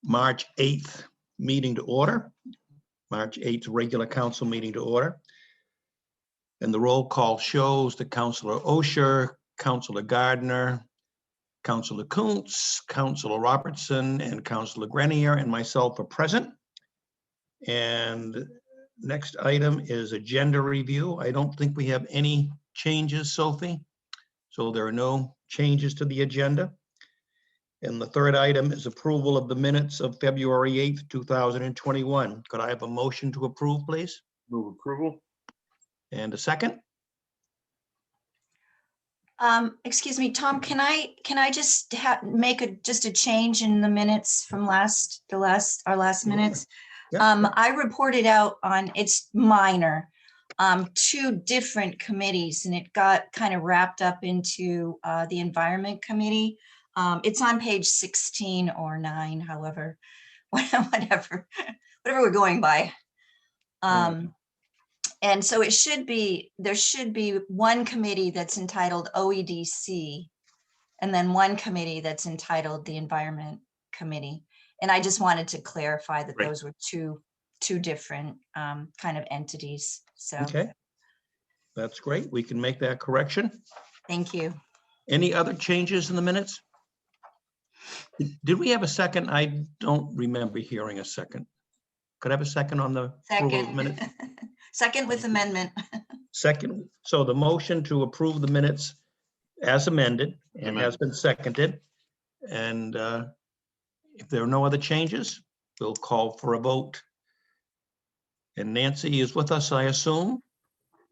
March 8th meeting to order. March 8th regular council meeting to order. And the roll call shows that Councilor Osher, Councilor Gardner, Councilor Kuntz, Councilor Robertson, and Councilor Grenier and myself are present. And next item is agenda review. I don't think we have any changes, Sophie. So there are no changes to the agenda. And the third item is approval of the minutes of February 8th, 2021. Could I have a motion to approve, please? Move approval. And a second? Excuse me, Tom, can I just make a change in the minutes from our last minutes? Yeah. I reported out on, it's minor, 2 different committees, and it got kind of wrapped up into the Environment Committee. It's on page 16 or 9, however, whatever we're going by. And so there should be one committee that's entitled OEDC, and then one committee that's entitled the Environment Committee. And I just wanted to clarify that those were two different kind of entities. So Okay, that's great. We can make that correction. Thank you. Any other changes in the minutes? Did we have a second? I don't remember hearing a second. Could I have a second on the approval of the minutes? Second with amendment. Second. So the motion to approve the minutes as amended and has been seconded. And if there are no other changes, we'll call for a vote. And Nancy is with us, I assume?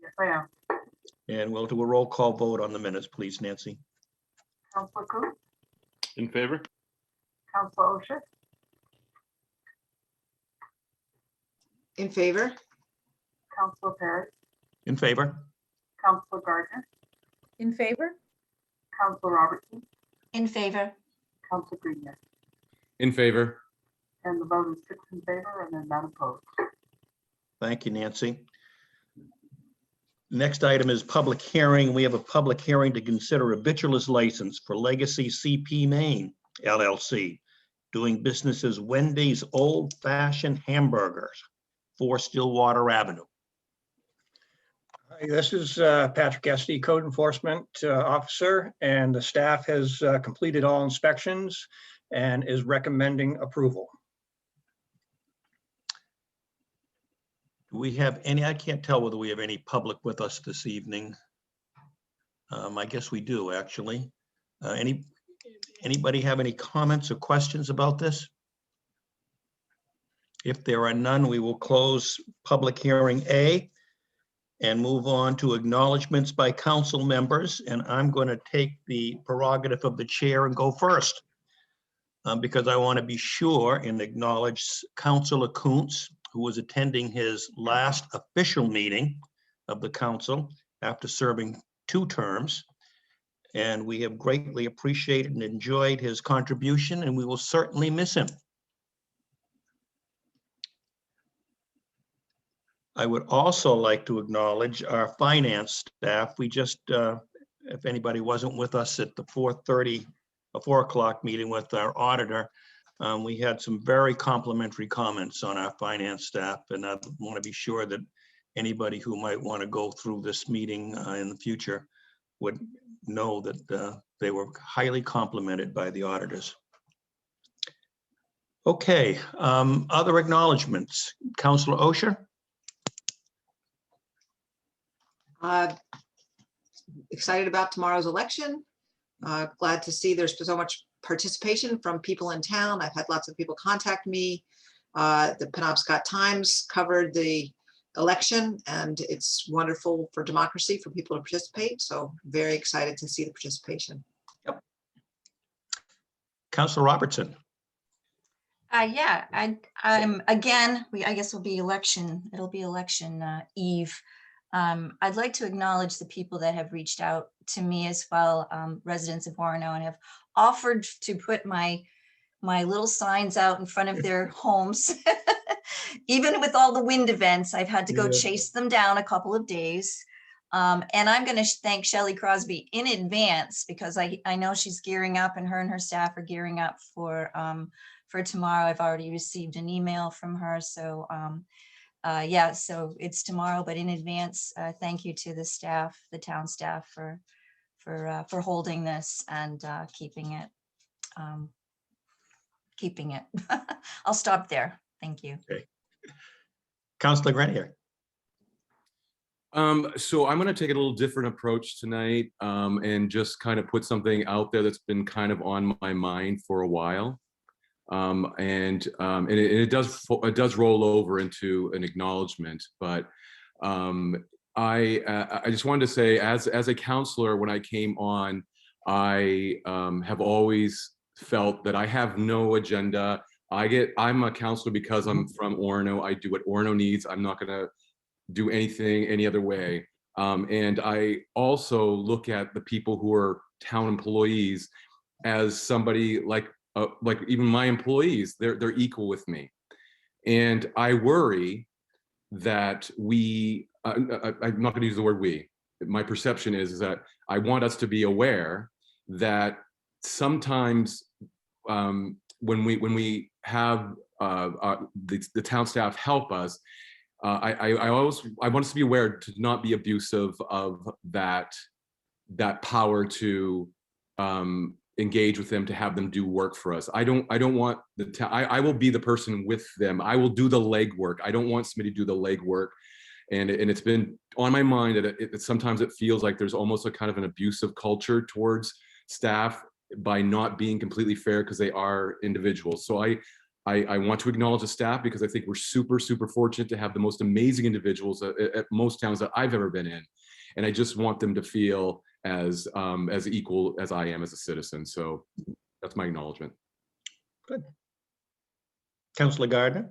Yes, I am. And we'll do a roll call vote on the minutes, please, Nancy. Councilor Coop, In favor? Councilor Osher, In favor? Councilor Perry, In favor? Councilor Gardner, In favor? Councilor Robertson, In favor. Councilor Grenier. In favor. And the vote is 6 in favor and then none opposed. Thank you, Nancy. Next item is public hearing. We have a public hearing to consider a vitulous license for Legacy CP Maine LLC, doing business as Wendy's Old Fashioned Hamburgers, 4 Stillwater Avenue. Hi, this is Patrick Esty, Code Enforcement Officer, and the staff has completed all inspections and is recommending approval. Do we have any, I can't tell whether we have any public with us this evening. I guess we do, actually. Anybody have any comments or questions about this? If there are none, we will close public hearing A and move on to acknowledgements by council members. And I'm going to take the prerogative of the chair and go first because I want to be sure and acknowledge Councilor Kuntz, who was attending his last official meeting of the council after serving 2 terms. And we have greatly appreciated and enjoyed his contribution, and we will certainly miss him. I would also like to acknowledge our finance staff. We just, if anybody wasn't with us at the 4:30 or 4 o'clock meeting with our auditor, we had some very complimentary comments on our finance staff, and I want to be sure that anybody who might want to go through this meeting in the future would know that they were highly complimented by the auditors. Okay, other acknowledgements. Councilor Osher? Excited about tomorrow's election. Glad to see there's so much participation from people in town. I've had lots of people contact me. The Penobscot Times covered the election, and it's wonderful for democracy for people to participate. So very excited to see the participation. Yep. Councilor Robertson? Yeah, I'm again, I guess it'll be election eve. I'd like to acknowledge the people that have reached out to me as well, residents of Orono, and have offered to put my little signs out in front of their homes. Even with all the wind events, I've had to go chase them down a couple of days. And I'm going to thank Shelley Crosby in advance because I know she's gearing up, and her staff are gearing up for for tomorrow. I've already received an email from her. So yeah, so it's tomorrow, but in advance, thank you to the staff, the town staff for holding this and keeping it. Keeping it. I'll stop there. Thank you. Councillor Grenier. So I'm going to take a little different approach tonight and just kind of put something out there that's been kind of on my mind for a while. And it does roll over into an acknowledgement, but I just wanted to say, as a counselor, when I came on, I have always felt that I have no agenda. I'm a counselor because I'm from Orono. I do what Orono needs. I'm not going to do anything any other way. And I also look at the people who are town employees as somebody like even my employees, they're equal with me. And I worry that I'm not going to use the word we. My perception is that I want us to be aware that sometimes when we have the town staff help us, I want us to be aware to not be abusive of that power to engage with them, to have them do work for us. I don't want I will be the person with them. I will do the legwork. I don't want somebody to do the legwork. And it's been on my mind that sometimes it feels like there's almost a kind of an abusive culture towards staff by not being completely fair because they are individuals. So I want to acknowledge the staff because I think we're super, super fortunate to have the most amazing individuals at most towns that I've ever been in. And I just want them to feel as equal as I am as a citizen. So that's my acknowledgement. Good. Councillor Gardner.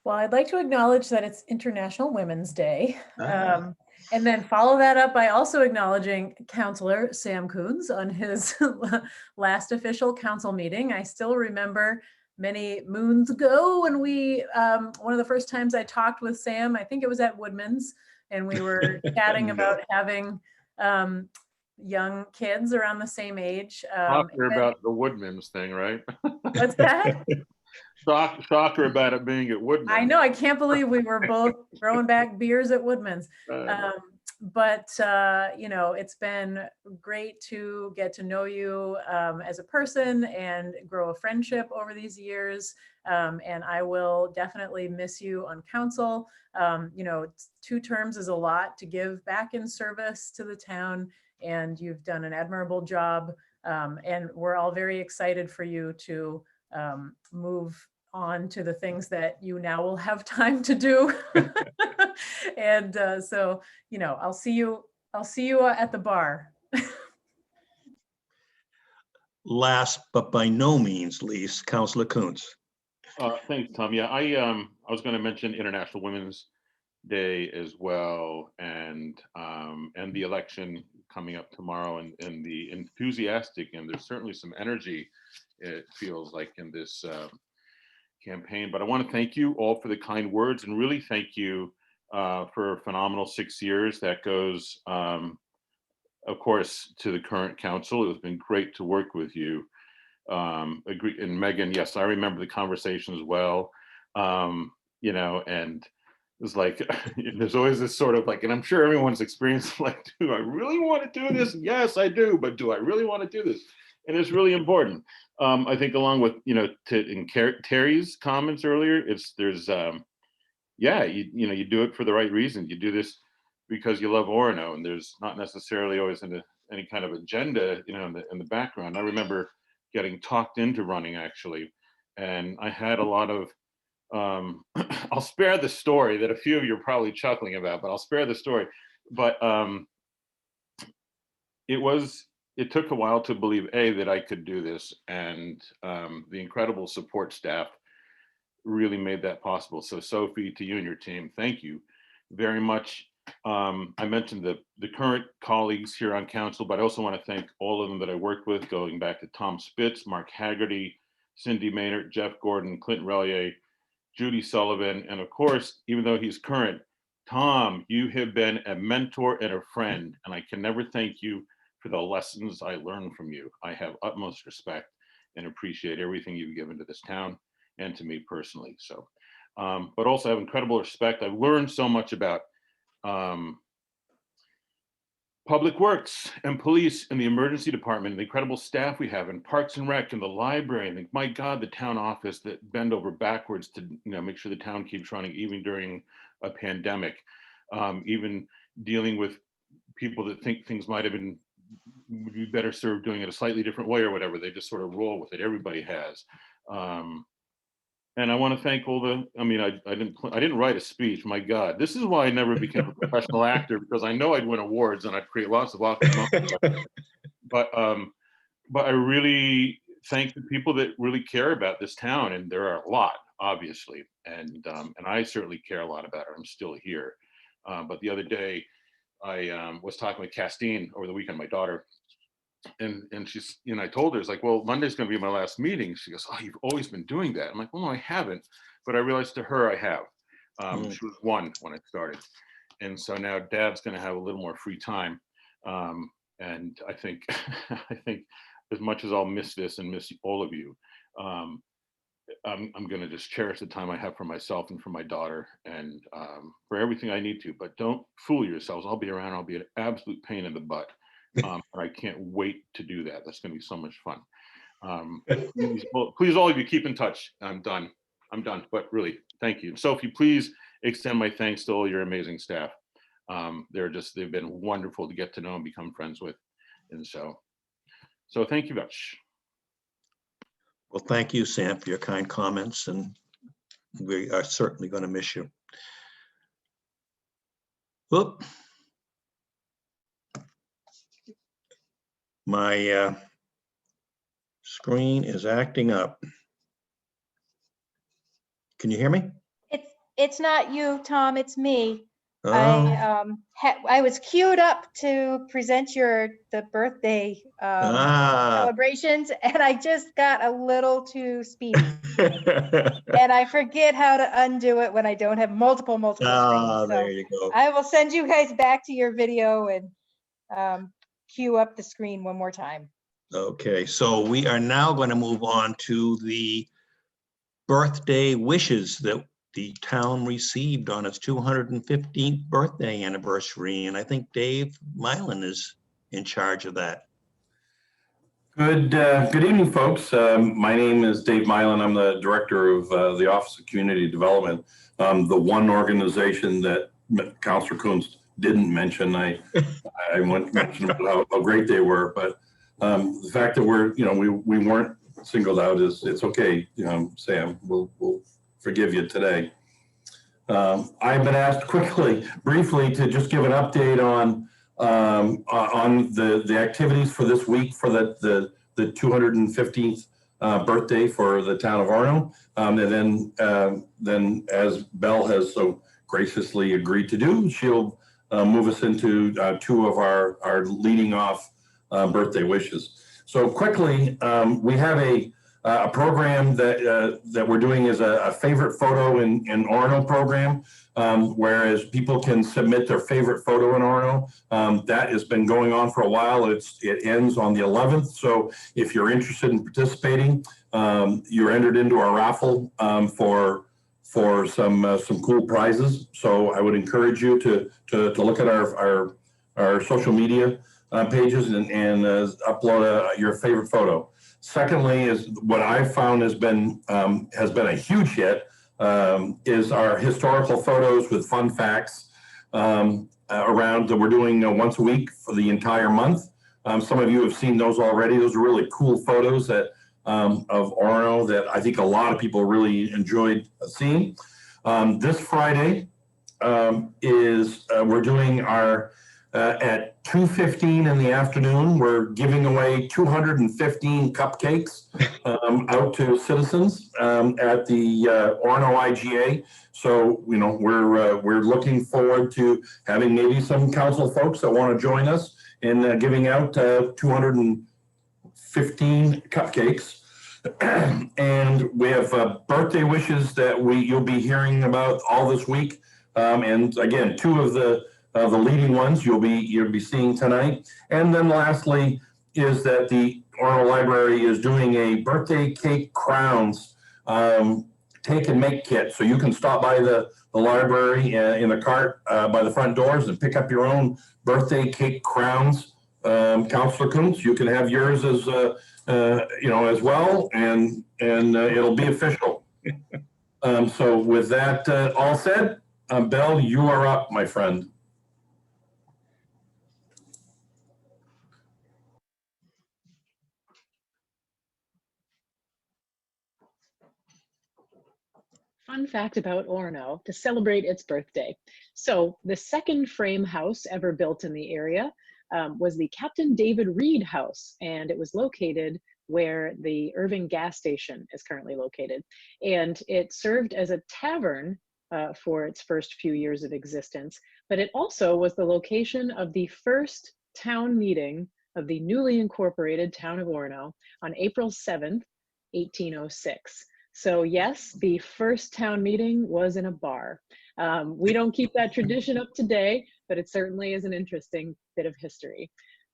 Well, I'd like to acknowledge that it's International Women's Day. Ah. And then follow that up by also acknowledging Councillor Sam Coons on his last official council meeting. I still remember many moons ago when one of the first times I talked with Sam, I think it was at Woodman's, and we were chatting about having young kids around the same age. Shocker about the Woodman's thing, right? What's that? Shocker about it being at Woodman's. I know, I can't believe we were both throwing back beers at Woodman's. But you know, it's been great to get to know you as a person and grow a friendship over these years. And I will definitely miss you on council. You know, 2 terms is a lot to give back in service to the town, and you've done an admirable job. And we're all very excited for you to move on to the things that you now will have time to do. And so, you know, I'll see you at the bar. Last but by no means least, Councillor Coons. Thanks, Tom. Yeah, I was going to mention International Women's Day as well, and the election coming up tomorrow, and the enthusiastic, and there's certainly some energy, it feels like, in this campaign. But I want to thank you all for the kind words, and really thank you for a phenomenal 6 years. That goes, of course, to the current council. It has been great to work with you. Agree. And Megan, yes, I remember the conversation as well. You know, and it was like, there's always this sort of like, and I'm sure everyone's experienced, like, do I really want to do this? Yes, I do, but do I really want to do this? And it's really important. I think along with, you know, in Terry's comments earlier, yeah, you know, you do it for the right reason. You do this because you love Orono, and there's not necessarily always any kind of agenda, you know, in the background. I remember getting talked into running, actually, and I had a lot of I'll spare the story that a few of you are probably chuckling about, but I'll spare the story. But it took a while to believe, A, that I could do this, and the incredible support staff really made that possible. So Sophie, to you and your team, thank you very much. I mentioned the current colleagues here on council, but I also want to thank all of them that I worked with, going back to Tom Spitz, Mark Haggerty, Cindy Maynard, Jeff Gordon, Clinton Relier, Judy Sullivan, and of course, even though he's current, Tom, you have been a mentor and a friend, and I can never thank you for the lessons I learned from you. I have utmost respect. and appreciate everything you've given to this town and to me personally. So, but also I have incredible respect. I've learned so much about public works and police and the emergency department and the incredible staff we have in Parks and Rec and the library and my God, the town office that bend over backwards to make sure the town keeps running even during a pandemic, even dealing with people that think things might would be better served doing it a slightly different way or whatever. They just sort of roll with it. Everybody has. And I want to thank all I didn't write a speech. My God, this is why I never became a professional actor, because I know I'd win awards and I'd create lots of awkward moments. But I really thank the people that really care about this town, and there are a lot, obviously, and I certainly care a lot about it. I'm still here. But the other day, I was talking with Castine over the weekend, my daughter, and she's, I told her, it's like, well, Monday's going to be my last meeting. She goes, oh, you've always been doing that. I'm like, well, no, I haven't. But I realized to her, I have. She was 1 when I started. And so now Dad's going to have a little more free time. And I think, as much as I'll miss this and miss all of you, I'm going to just cherish the time I have for myself and for my daughter and for everything I need to. But don't fool yourselves. I'll be around. I'll be an absolute pain in the butt. And I can't wait to do that. That's going to be so much fun. Please, all of you, keep in touch. I'm done. But really, thank you. Sophie, please extend my thanks to all your amazing staff. They've been wonderful to get to know and become friends with. And so thank you much. Well, thank you, Sam, for your kind comments, and we are certainly going to miss you. Whoop. My screen is acting up. Can you hear me? It's not you, Tom, it's me. Oh. I was queued up to present the birthday celebrations, and I just got a little too speedy. And I forget how to undo it when I don't have multiple screens. So there you go. I will send you guys back to your video and queue up the screen one more time. Okay, so we are now going to move on to the birthday wishes that the town received on its 215th birthday anniversary. And I think Dave Mylan is in charge of that. Good evening, folks. My name is Dave Mylan. I'm the director of the Office of Community Development. The one organization that Councilor Kunst didn't mention. I won't mention about how great they were, but the fact that we weren't singled out it's okay. Sam, we'll forgive you today. I've been asked briefly to just give an update on the activities for this week for the 215th birthday for the town of Orono, and then as Belle has so graciously agreed to do, she'll move us into 2 of our leading off birthday wishes. So quickly, we have a program that we're doing is a favorite photo in Orono program, whereas people can submit their favorite photo in Orono. That has been going on for a while. It ends on the 11th. So if you're interested in participating, you're entered into our raffle for some cool prizes. So I would encourage you to look at our social media pages and upload your favorite photo. Secondly, is what I've found has been a huge hit is our historical photos with fun facts around that we're doing once a week for the entire month. Some of you have seen those already. Those are really cool photos of Orono that I think a lot of people really enjoyed seeing. This Friday we're doing our at 2:15 in the afternoon, we're giving away 215 cupcakes out to citizens at the Orono IGA. So we're looking forward to having maybe some council folks that want to join us in giving out 215 cupcakes. And we have birthday wishes that you'll be hearing about all this week. And again, 2 of the leading ones you'll be seeing tonight. And then lastly is that the Orono Library is doing a birthday cake crowns take and make kit. So you can stop by the library in a cart by the front doors and pick up your own birthday cake crowns. Councilor Kuntz, you can have yours as as well, and it'll be official. So with that all said, Bell, you are up, my friend. Fun fact about Orono to celebrate its birthday. So the second frame house ever built in the area was the Captain David Reed House, and it was located where the Irving gas station is currently located. And it served as a tavern for its first few years of existence, but it also was the location of the first town meeting of the newly incorporated town of Orono on April 7th, 1806. So yes, the first town meeting was in a bar. We don't keep that tradition up today, but it certainly is an interesting bit of history.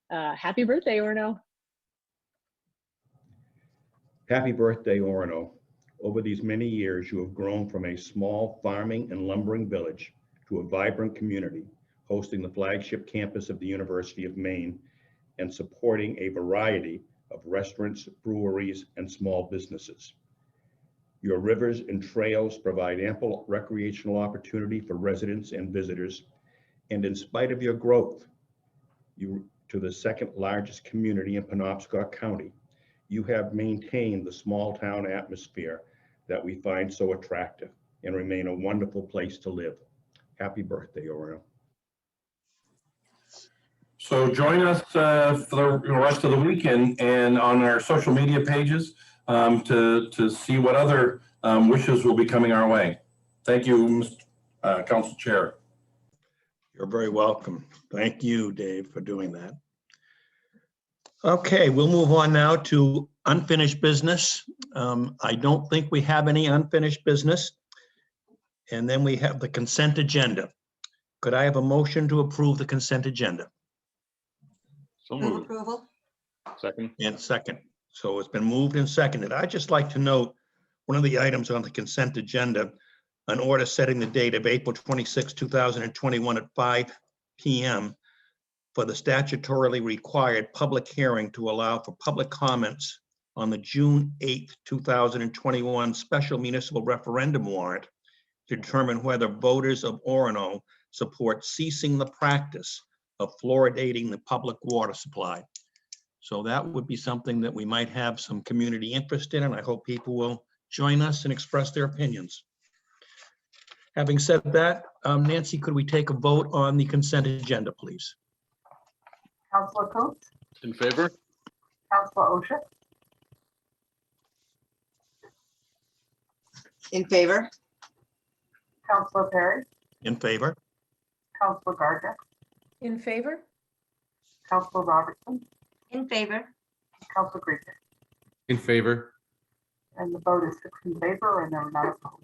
Happy birthday, Orono. Happy birthday, Orono. Over these many years, you have grown from a small farming and lumbering village to a vibrant community, hosting the flagship campus of the University of Maine and supporting a variety of restaurants, breweries, and small businesses. Your rivers and trails provide ample recreational opportunity for residents and visitors. And in spite of your growth to the second largest community in Penobscot County, you have maintained the small town atmosphere that we find so attractive and remain a wonderful place to live. Happy birthday, Orono. So join us for the rest of the weekend and on our social media pages to see what other wishes will be coming our way. Thank you, Mr. Council Chair. You're very welcome. Thank you, Dave, for doing that. Okay, we'll move on now to unfinished business. I don't think we have any unfinished business. And then we have the consent agenda. Could I have a motion to approve the consent agenda? So Move moved. approval. Second. And second. So it's been moved and seconded. I'd just like to note one of the items on the consent agenda, an order setting the date of April 26, 2021 at 5 p.m. for the statutorily required public hearing to allow for public comments on the June 8, 2021 special municipal referendum warrant to determine whether voters of Orono support ceasing the practice of fluoridating the public water supply. So that would be something that we might have some community interest in, and I hope people will join us and express their opinions. Having said that, Nancy, could we take a vote on the consent agenda, please? Councilor Coates, In favor? Councilor Osha, In favor? Councilor Perry, In favor? Councilor Gardner, In favor? Councilor Robertson, In favor. Councilor Greener. In favor? And the vote is 6 in favor and there are none opposed.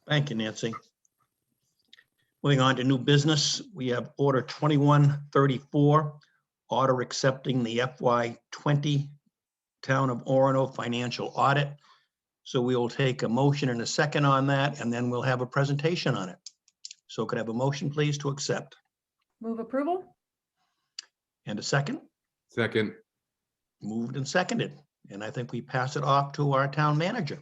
Thank you, Nancy. Moving on to new business, we have Order 2134, order accepting the FY20 Town of Orono financial audit. So we will take a motion and a second on that, and then we'll have a presentation on it. So could I have a motion, please, to accept? Move approval? And a second? Second. Moved and seconded. And I think we pass it off to our town manager.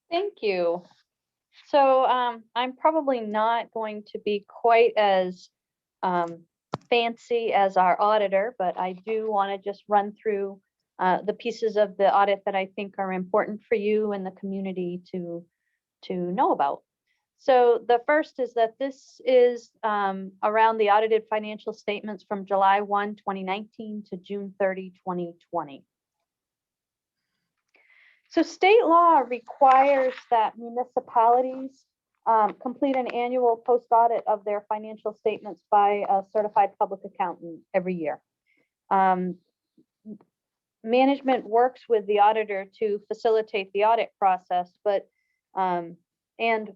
Thank you. So I'm probably not going to be quite as fancy as our auditor, but I do want to just run through the pieces of the audit that I think are important for you and the community to know about. So the first is that this is around the audited financial statements from July 1, 2019 to June 30, 2020. So state law requires that municipalities complete an annual post audit of their financial statements by a certified public accountant every year. Management works with the auditor to facilitate the audit process, but and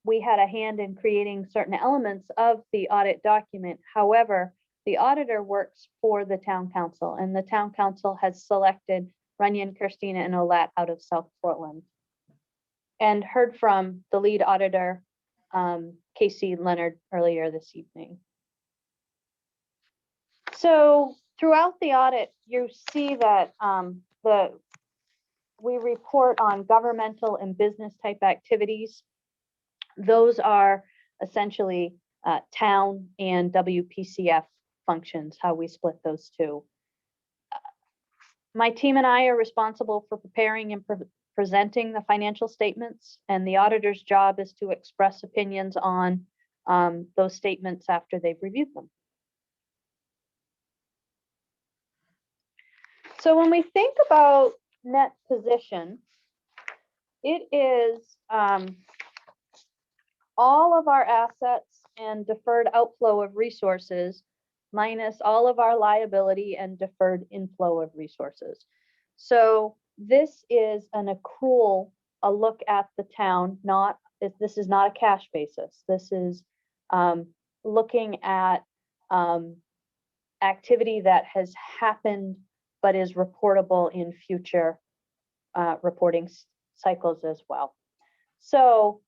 we had a hand in creating certain elements of the audit document. However, the auditor works for the town council, and the town council has selected Runyon, Christina, and Olat out of South Portland, and heard from the lead auditor, Casey Leonard, earlier this evening. So throughout the audit, you see that we report on governmental and business type activities. Those are essentially town and WPCF functions, how we split those two. My team and I are responsible for preparing and presenting the financial statements, and the auditor's job is to express opinions on those statements after they've reviewed them. So when we think about net position, it is all of our assets and deferred outflow of resources minus all of our liability and deferred inflow of resources. So this is an accrual, a look at the town, this is not a cash basis. This is looking at activity that has happened but is reportable in future reporting cycles as well. So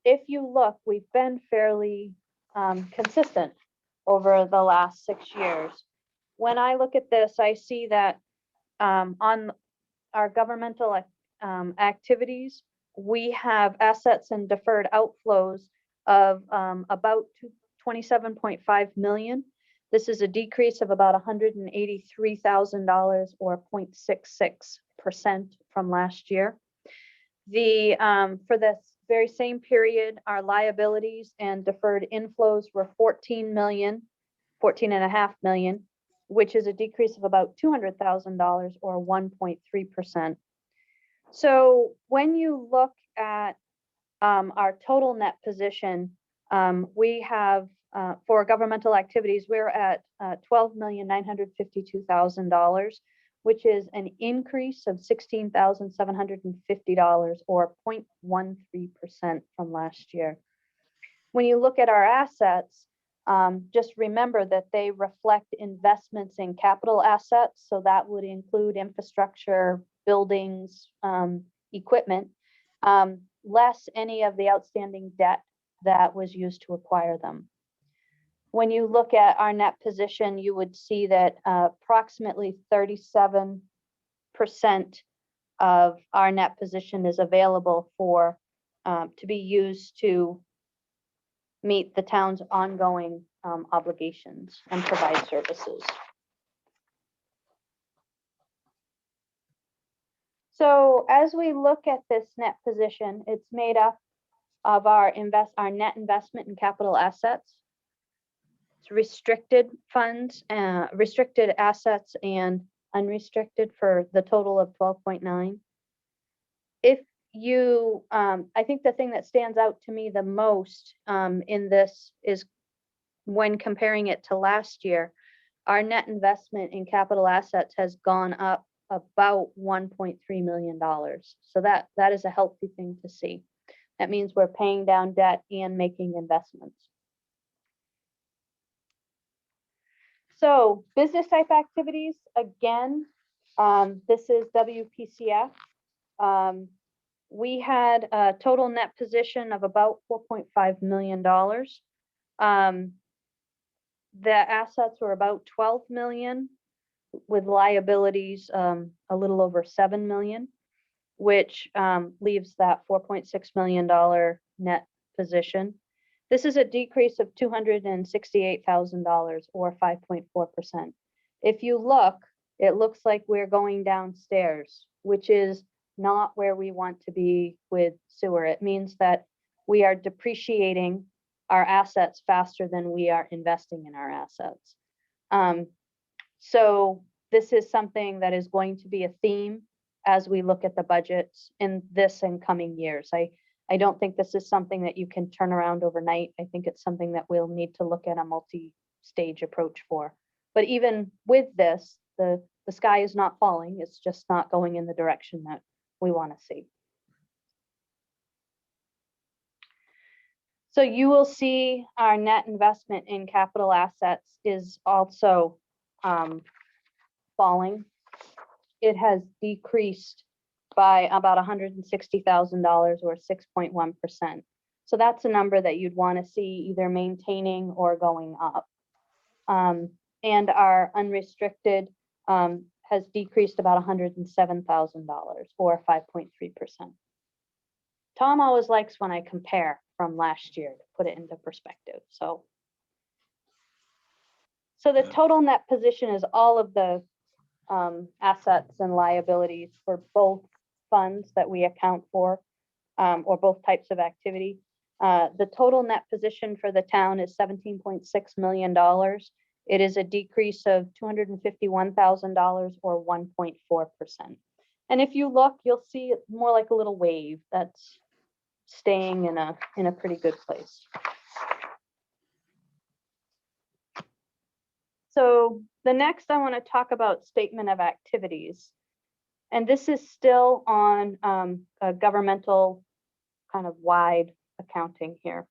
if you look, we've been fairly consistent over the last 6 years. When I look at this, I see that on our governmental activities, we have assets and deferred outflows of about $27.5 million. This is a decrease of about $183,000 or 0.66% from last year. For this very same period, our liabilities and deferred inflows were $14.5 million, which is a decrease of about $200,000 or 1.3%. So when you look at our total net position, we have for governmental activities, we're at $12,952,000, which is an increase of $16,750 or 0.13% from last year. When you look at our assets, just remember that they reflect investments in capital assets. So that would include infrastructure, buildings, equipment, less any of the outstanding debt that was used to acquire them. When you look at our net position, you would see that approximately 37% of our net position is available for to be used to meet the town's ongoing obligations and provide services. So as we look at this net position, it's made up of our net investment in capital assets, restricted funds, restricted assets, and unrestricted for the total of 12.9. If you, I think the thing that stands out to me the most in this is when comparing it to last year, our net investment in capital assets has gone up about $1.3 million. So that is a healthy thing to see. That means we're paying down debt and making investments. So business type activities, again, this is WPCF. We had a total net position of about $4.5 million. The assets were about 12 million, with liabilities a little over 7 million, which leaves that $4.6 million net position. This is a decrease of $268,000 or 5.4%. If you look, it looks like we're going downstairs, which is not where we want to be with sewer. It means that we are depreciating our assets faster than we are investing in our assets. So this is something that is going to be a theme as we look at the budgets in this and coming years. I don't think this is something that you can turn around overnight. I think it's something that we'll need to look at a multi-stage approach for. But even with this, the sky is not falling. It's just not going in the direction that we want to see. So you will see our net investment in capital assets is also falling. It has decreased by about $160,000 or 6.1%. So that's a number that you'd want to see either maintaining or going up. And our unrestricted has decreased about $107,000 or 5.3%. Tom always likes when I compare from last year to put it into perspective. So the total net position is all of the assets and liabilities for both funds that we account for, or both types of activity. The total net position for the town is $17.6 million. It is a decrease of $251,000 or 1.4%. And if you look, you'll see it's more like a little wave that's staying in a pretty good place. So the next I want to talk about statement of activities. And this is still on a governmental kind of wide accounting here.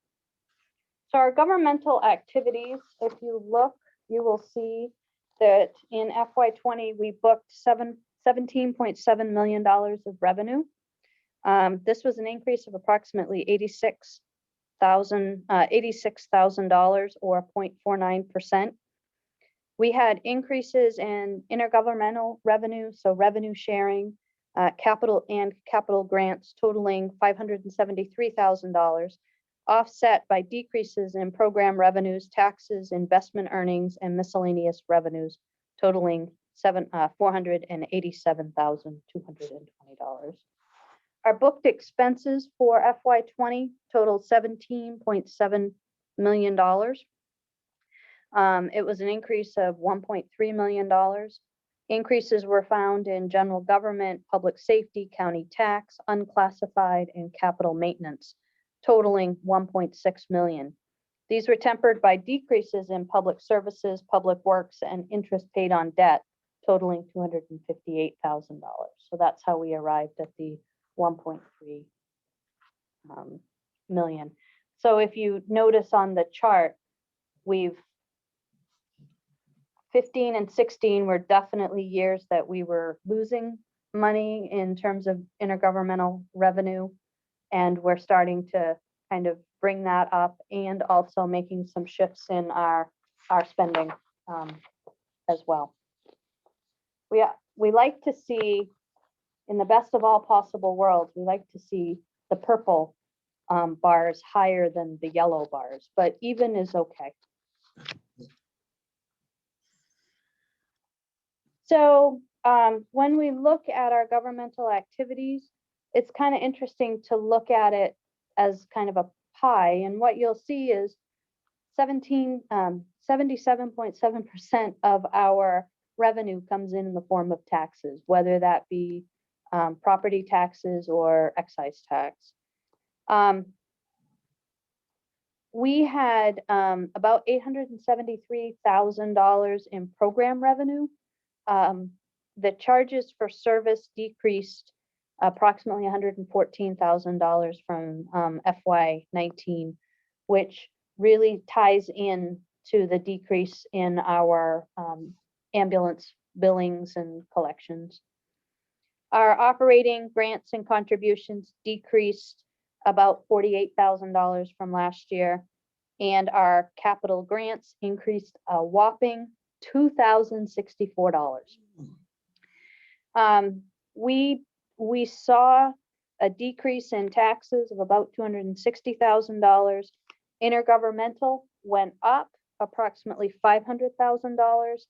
So our governmental activities, if you look, you will see that in FY20, we booked $17.7 million of revenue. This was an increase of approximately $86,000 or 0.49%. We had increases in intergovernmental revenue, so revenue sharing, capital grants totaling $573,000, offset by decreases in program revenues, taxes, investment earnings, and miscellaneous revenues totaling $487,220. Our booked expenses for FY20 totaled $17.7 million. It was an increase of $1.3 million. Increases were found in general government, public safety, county tax, unclassified, and capital maintenance, totaling $1.6 million. These were tempered by decreases in public services, public works, and interest paid on debt, totaling $258,000. So that's how we arrived at the 1.3 million. So if you notice on the chart, 15 and 16 were definitely years that we were losing money in terms of intergovernmental revenue, and we're starting to kind of bring that up and also making some shifts in our spending as well. We like to see, in the best of all possible worlds, we like to see the purple bars higher than the yellow bars, but even is okay. So when we look at our governmental activities, it's kind of interesting to look at it as kind of a pie. And what you'll see is 77.7% of our revenue comes in the form of taxes, whether that be property taxes or excise tax. We had about $873,000 in program revenue. The charges for service decreased approximately $114,000 from FY19, which really ties in to the decrease in our ambulance billings and collections. Our operating grants and contributions decreased about $48,000 from last year, and our capital grants increased a whopping $2,064. We saw a decrease in taxes of about $260,000. Intergovernmental went up approximately $500,000.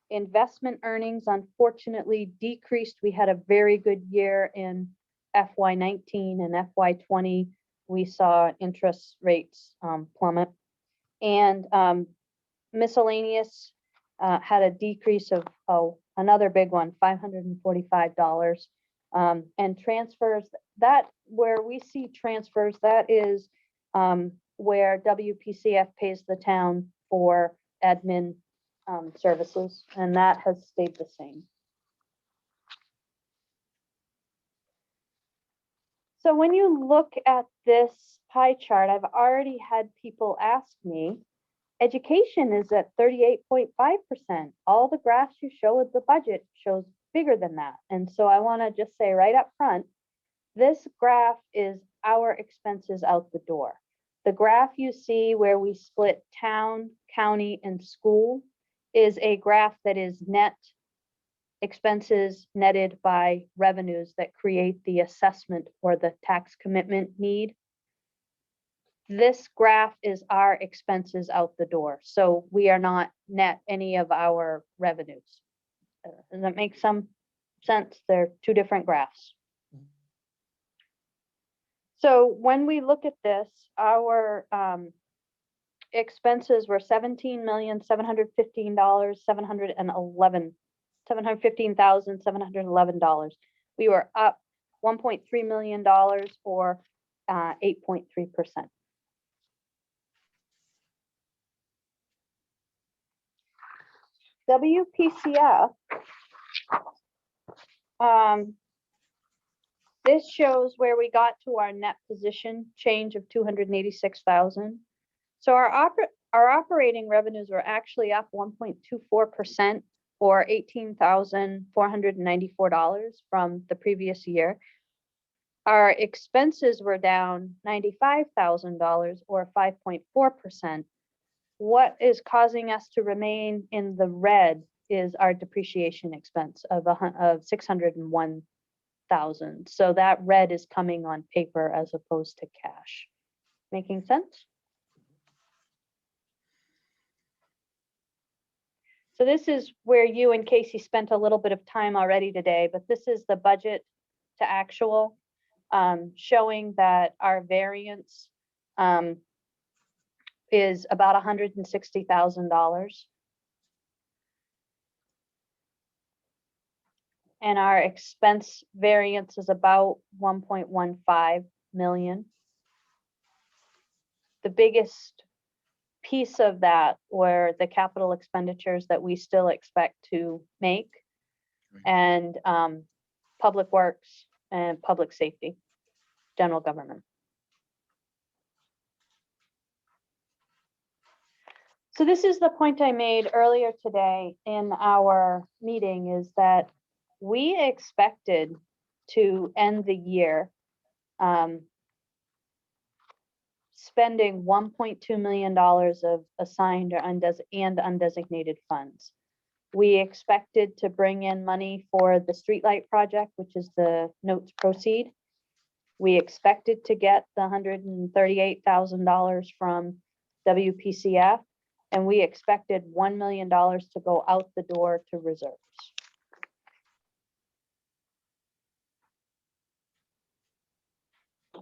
Investment earnings unfortunately decreased. We had a very good year in FY19 and FY20. We saw interest rates plummet, and miscellaneous had a decrease of another big one, $545. And transfers, that where we see transfers, that is where WPCF pays the town for admin services, and that has stayed the same. So when you look at this pie chart, I've already had people ask me, education is at 38.5%. All the graphs you show with the budget shows bigger than that. And so I want to just say right up front, this graph is our expenses out the door. The graph you see where we split town, county, and school is a graph that is net expenses netted by revenues that create the assessment or the tax commitment need. This graph is our expenses out the door. So we are not net any of our revenues. Does that make some sense? They're two different graphs. So when we look at this, our expenses were $715,711. We were up $1.3 million or 8.3%. WPCF, this shows where we got to our net position change of 286,000. So our operating revenues were actually up 1.24% or $18,494 from the previous year. Our expenses were down $95,000 or 5.4%. What is causing us to remain in the red is our depreciation expense of 601,000. So that red is coming on paper as opposed to cash. Making sense? So this is where you and Casey spent a little bit of time already today, but this is the budget to actual, showing that our variance is about $160,000. And our expense variance is about 1.15 million. The biggest piece of that were the capital expenditures that we still expect to make, and public works and public safety, general government. So this is the point I made earlier today in our meeting, is that we expected to end the year spending $1.2 million of assigned or undesignated funds. We expected to bring in money for the streetlight project, which is the notes proceed. We expected to get the $138,000 from WPCF, and we expected $1 million to go out the door to reserves.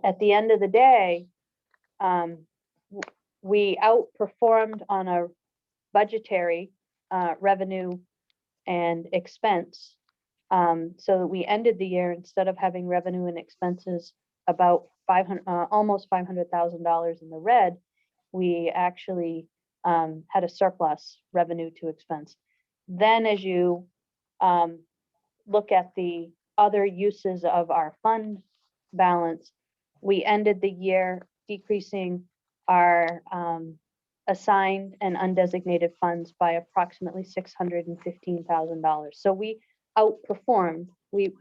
At the end of the day, we outperformed on a budgetary revenue and expense, so that we ended the year, instead of having revenue and expenses about almost $500,000 in the red, we actually had a surplus revenue to expense. Then as you look at the other uses of our fund balance, we ended the year decreasing our assigned and undesignated funds by approximately $615,000. So we outperformed. We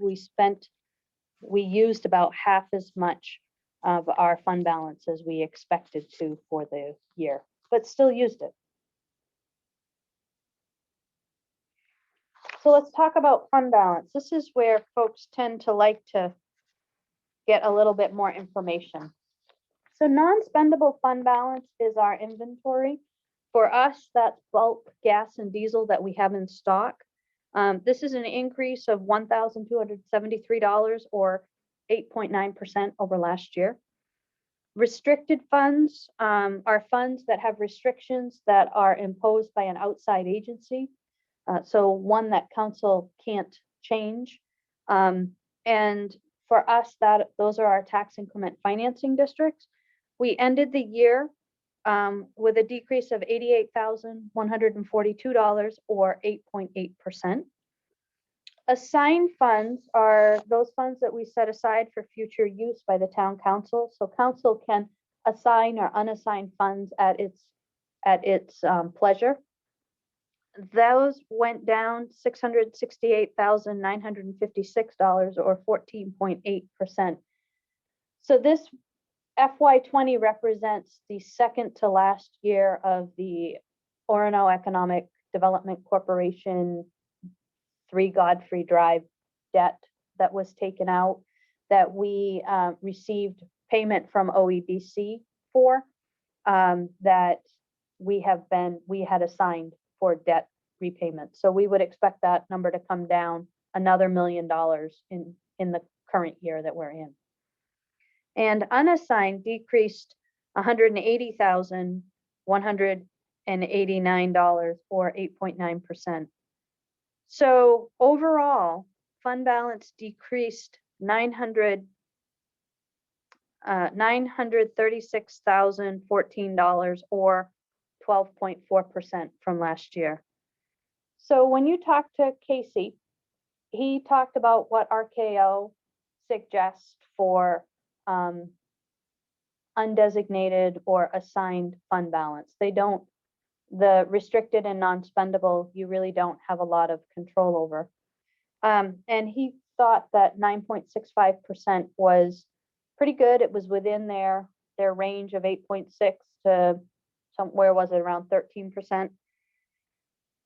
used about half as much of our fund balance as we expected to for the year, but still used it. So let's talk about fund balance. This is where folks tend to like to get a little bit more information. So non-spendable fund balance is our inventory. For us, that's bulk gas and diesel that we have in stock. This is an increase of $1,273 or 8.9% over last year. Restricted funds are funds that have restrictions that are imposed by an outside agency. So one that council can't change. And for us, those are our tax increment financing districts. We ended the year with a decrease of $88,142 or 8.8%. Assigned funds are those funds that we set aside for future use by the town council. So council can assign or unassigned funds at its pleasure. Those went down $668,956 or 14.8%. So this FY20 represents the second to last year of the Orono Economic Development Corporation 3 Godfrey Drive debt that was taken out, that we received payment from OEDC for, that we had assigned for debt repayment. So we would expect that number to come down another $1 million in the current year that we're in. And unassigned decreased $180,189 or 8.9%. So overall, fund balance decreased $936,014 or 12.4% from last year. So when you talk to Casey, he talked about what RKO suggests for undesignated or assigned fund balance. The restricted and non-spendable, you really don't have a lot of control over. And he thought that 9.65% was pretty good. It was within their range of 8.6 to somewhere, was it around 13%?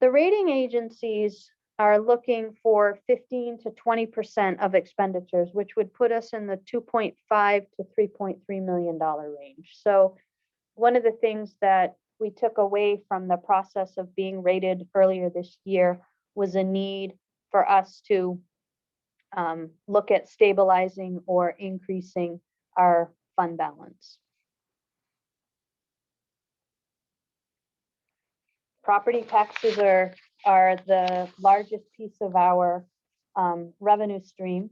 The rating agencies are looking for 15 to 20% of expenditures, which would put us in the $2.5 to $3.3 million range. So one of the things that we took away from the process of being rated earlier this year was a need for us to look at stabilizing or increasing our fund balance. Property taxes are the largest piece of our revenue stream.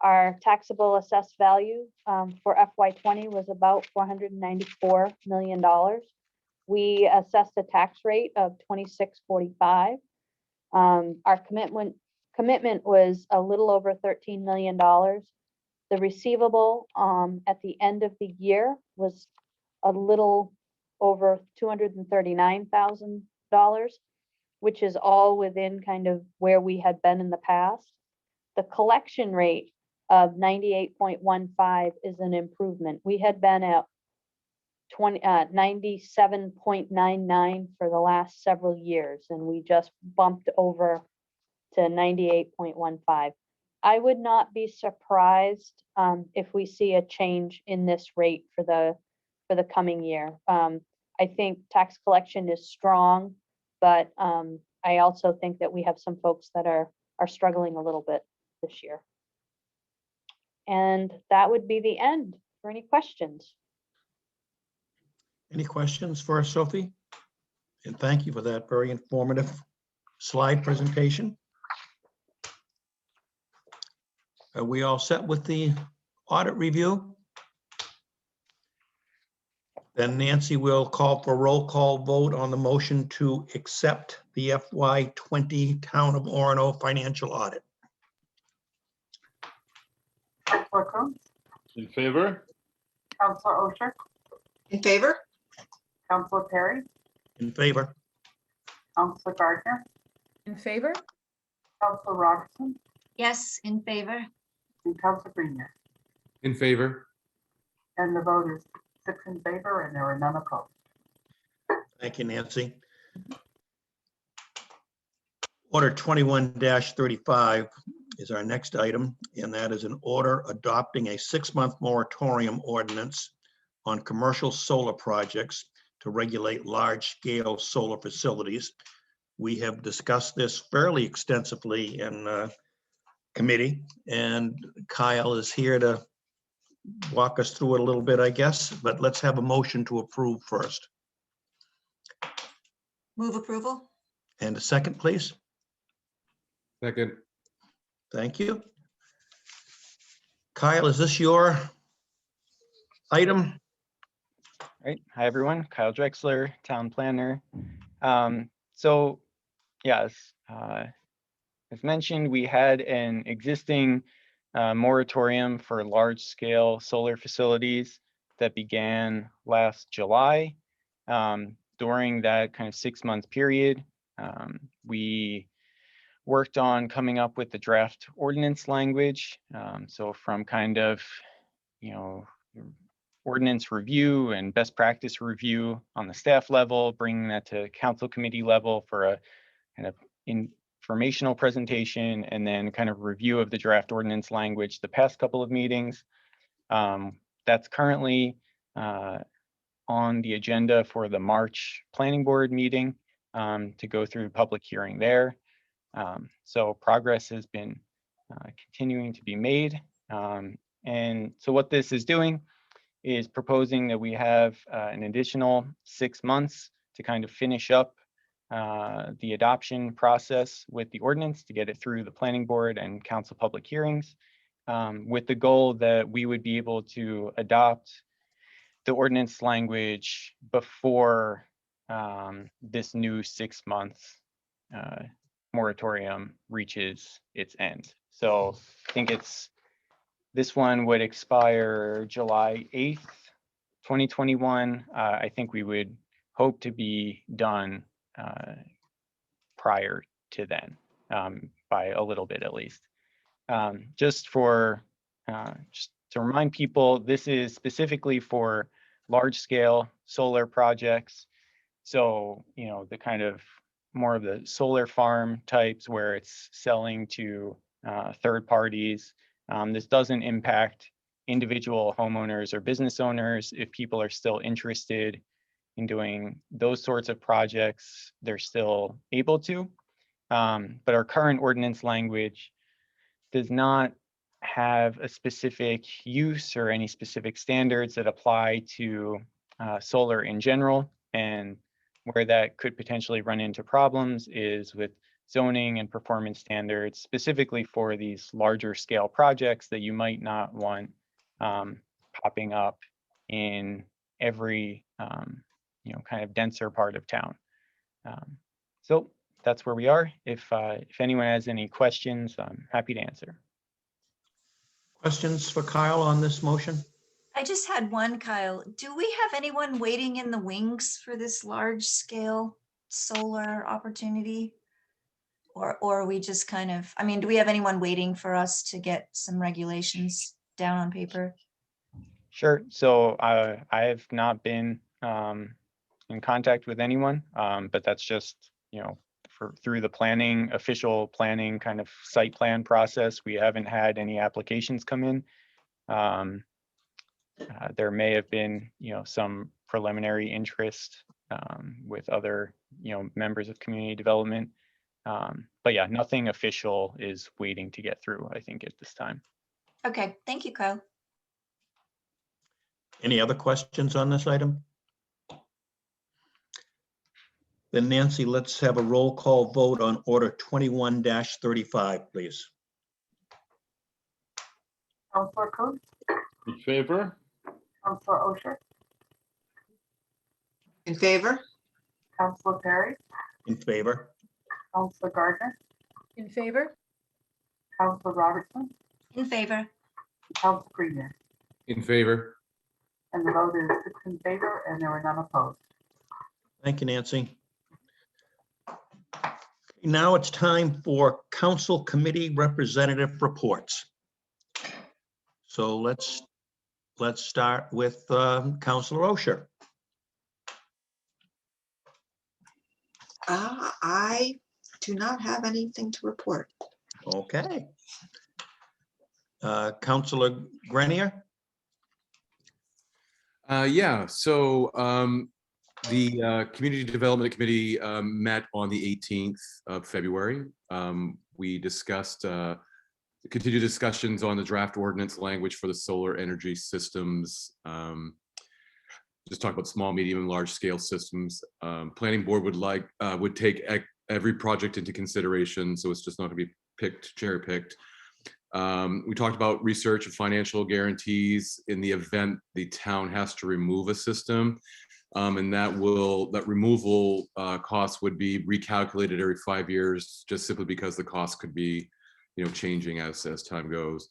Our taxable assessed value for FY20 was about $494 million. We assessed a tax rate of 26.45. Our commitment was a little over $13 million. The receivable at the end of the year was a little over $239,000, which is all within kind of where we had been in the past. The collection rate of 98.15 is an improvement. We had been at 97.99 for the last several years, and we just bumped over to 98.15. I would not be surprised if we see a change in this rate for the coming year. I think tax collection is strong, but I also think that we have some folks that are struggling a little bit this year. And that would be the end for any questions. Any questions for Sophie? And thank you for that very informative slide presentation. Are we all set with the audit review? Then Nancy will call for roll call vote on the motion to accept the FY20 Town of Orono financial audit. Councilor Coons, In favor? Councilor Osher, In favor? Councilor Perry, In favor? Councilor Gardner, In favor? Councilor Robertson, Yes, in favor. and Councilor Greenyer. In favor? And the vote is 6 in favor and there are none opposed. Thank you, Nancy. Order 21-35 is our next item, and that is an order adopting a 6-month moratorium ordinance on commercial solar projects to regulate large-scale solar facilities. We have discussed this fairly extensively in committee, and Kyle is here to walk us through it a little bit, I guess, but let's have a motion to approve first. Move approval. And a second, please. Second. Thank you. Kyle, is this your item? Right. Hi, everyone. Kyle Drexler, town planner. So yes, as mentioned, we had an existing moratorium for large-scale solar facilities that began last July. During that kind of 6-month period, we worked on coming up with the draft ordinance language. So from kind of, ordinance review and best practice review on the staff level, bringing that to council committee level for a kind of informational presentation, and then kind of review of the draft ordinance language the past couple of meetings. That's currently on the agenda for the March planning board meeting to go through public hearing there. So progress has been continuing to be made. And so what this is doing is proposing that we have an additional 6 months to kind of finish up the adoption process with the ordinance to get it through the planning board and council public hearings, with the goal that we would be able to adopt the ordinance language before this new 6 months moratorium reaches its end. So I think this one would expire July 8th, 2021. I think we would hope to be done prior to then, by a little bit at least. Just to remind people, this is specifically for large scale solar projects. So, the kind of more of the solar farm types where it's selling to third parties. This doesn't impact individual homeowners or business owners. If people are still interested in doing those sorts of projects, they're still able to. But our current ordinance language does not have a specific use or any specific standards that apply to solar in general. And where that could potentially run into problems is with zoning and performance standards, specifically for these larger scale projects that you might not want popping up in every kind of denser part of town. So that's where we are. If anyone has any questions, I'm happy to answer. Questions for Kyle on this motion? I just had one, Kyle. Do we have anyone waiting in the wings for this large scale solar opportunity? Or are we just kind of, do we have anyone waiting for us to get some regulations down on paper? Sure. So I have not been in contact with anyone, but that's just, through the official planning kind of site plan process, we haven't had any applications come in. There may have been, some preliminary interest with other, members of community development. But yeah, nothing official is waiting to get through, I think, at this time. Okay, thank you, Kyle. Any other questions on this item? Then Nancy, let's have a roll call vote on order 21-35, please. Counselor Coats, In favor? Counselor Osher, In favor? Counselor Perry, In favor? Counselor Gardner, In favor? Counselor Robertson, In favor? Counselor Premier. In favor? And the vote is 6 in favor, and there were none opposed. Thank you, Nancy. Now it's time for council committee representative reports. So let's start with Councilor Osher. I do not have anything to report. Okay. Councilor Grenier? Yeah, so the Community Development Committee met on the 18th of February. We discussed continued discussions on the draft ordinance language for the solar energy systems. Just talk about small, medium, and large scale systems. Planning board would take every project into consideration, so it's just not going to be cherry picked. We talked about research and financial guarantees in the event the town has to remove a system. And that removal cost would be recalculated every 5 years, just simply because the cost could be, changing as time goes.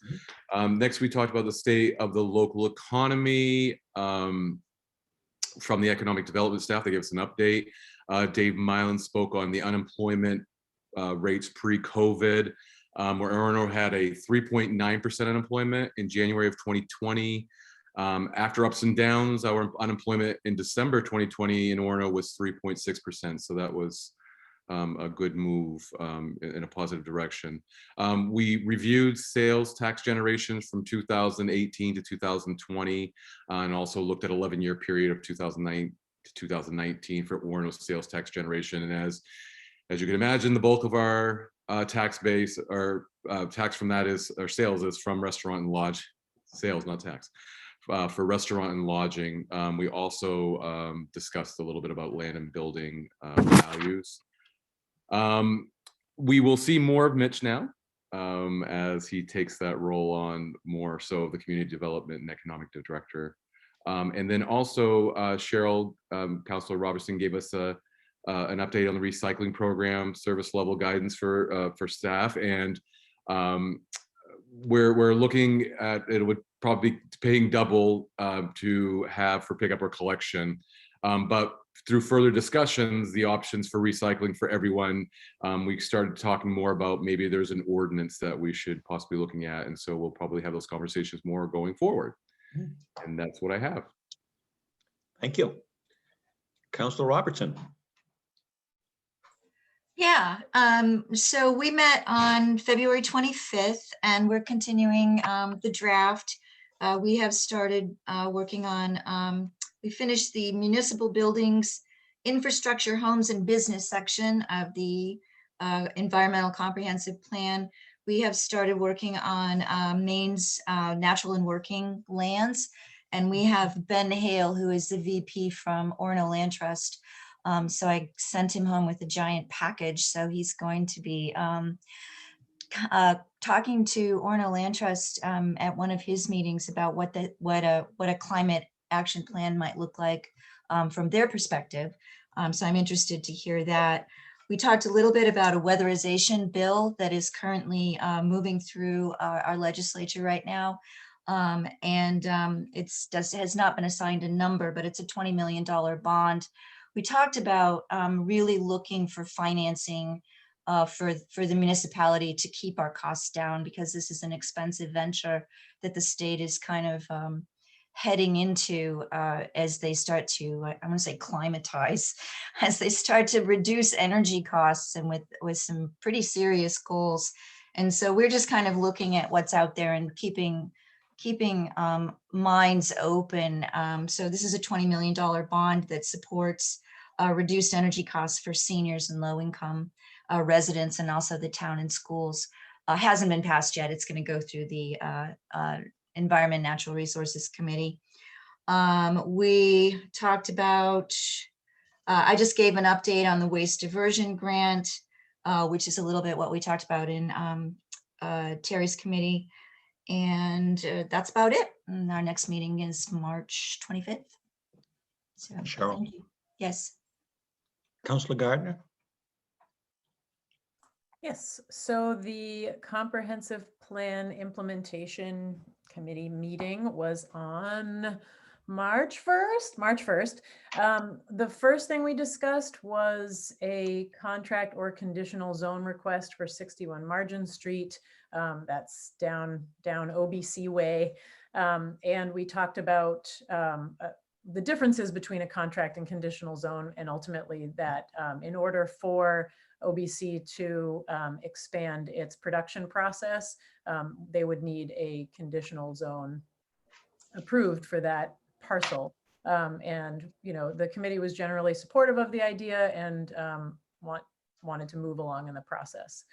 Next, we talked about the state of the local economy from the economic development staff. They gave us an update. Dave Mylan spoke on the unemployment rates pre-COVID, where Orono had a 3.9% unemployment in January of 2020. After ups and downs, our unemployment in December 2020 in Orono was 3.6%. So that was a good move in a positive direction. We reviewed sales tax generations from 2018 to 2020, and also looked at 11-year period of 2009 to 2019 for Orono sales tax generation. And as you can imagine, the bulk of our tax base, or tax from that is, or sales is from restaurant and lodge sales, not tax. For restaurant and lodging, we also discussed a little bit about land and building values. We will see more of Mitch now as he takes that role on more so of the community development and economic director. And then also Cheryl, Councilor Robertson gave us an update on the recycling program, service level guidance for staff. And we're looking at, it would probably be paying double to have for pickup or collection. But through further discussions, the options for recycling for everyone, we started talking more about maybe there's an ordinance that we should possibly be looking at. And so we'll probably have those conversations more going forward. And that's what I have. Thank you. Councilor Robertson. Yeah, so we met on February 25th and we're continuing the draft. We have started working on, we finished the municipal buildings, infrastructure, homes and business section of the environmental comprehensive plan. We have started working on Maine's natural and working lands. And we have Ben Hale, who is the VP from Orono Land Trust. So I sent him home with a giant package. So he's going to be talking to Orono Land Trust at one of his meetings about what a climate action plan might look like from their perspective. So I'm interested to hear that. We talked a little bit about a weatherization bill that is currently moving through our legislature right now. It has not been assigned a number, but it's a $20 million bond. We talked about really looking for financing for the municipality to keep our costs down, because this is an expensive venture that the state is kind of heading into as they start to, I want to say climatize, as they start to reduce energy costs and with some pretty serious goals. And so we're just kind of looking at what's out there and keeping minds open. So this is a $20 million bond that supports reduced energy costs for seniors and low income residents, and also the town and schools. Hasn't been passed yet. It's going to go through the Environment Natural Resources Committee. We talked about, I just gave an update on the waste diversion grant, which is a little bit what we talked about in Terry's committee. And that's about it. And our next meeting is March 25th. So, Cheryl. thank you. Yes. Councilor Gardner. Yes, so the Comprehensive Plan Implementation Committee meeting was on March 1st. The first thing we discussed was a contract or conditional zone request for 61 Margin Street. That's down OBC way. And we talked about the differences between a contract and conditional zone, and ultimately that in order for OBC to expand its production process, they would need a conditional zone approved for that parcel. And the committee was generally supportive of the idea and wanted to move along in the process.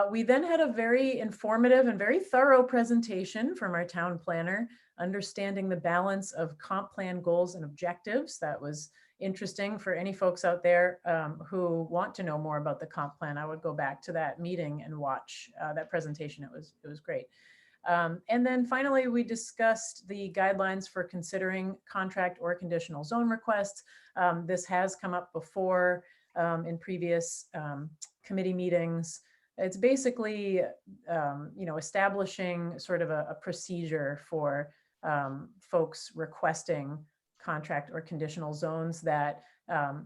We then had a very informative and very thorough presentation from our town planner, understanding the balance of comp plan goals and objectives. That was interesting for any folks out there who want to know more about the comp plan. I would go back to that meeting and watch that presentation. It was great. And then finally, we discussed the guidelines for considering contract or conditional zone requests. This has come up before in previous committee meetings. It's basically, establishing sort of a procedure for folks requesting contract or conditional zones that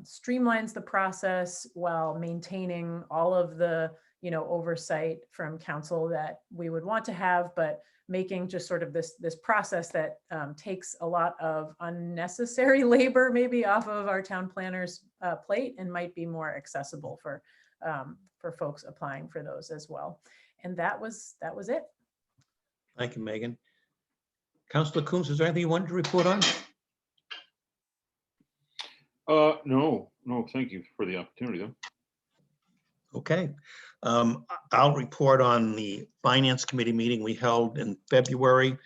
streamlines the process while maintaining all of the oversight from council that we would want to have, but making just sort of this process that takes a lot of unnecessary labor maybe off of our town planners' plate and might be more accessible for folks applying for those as well. And that was it. Thank you, Megan. Councilor Coombs, is there anything you wanted to report on? No, thank you for the opportunity though. Okay. I'll report on the Finance Committee meeting we held in February.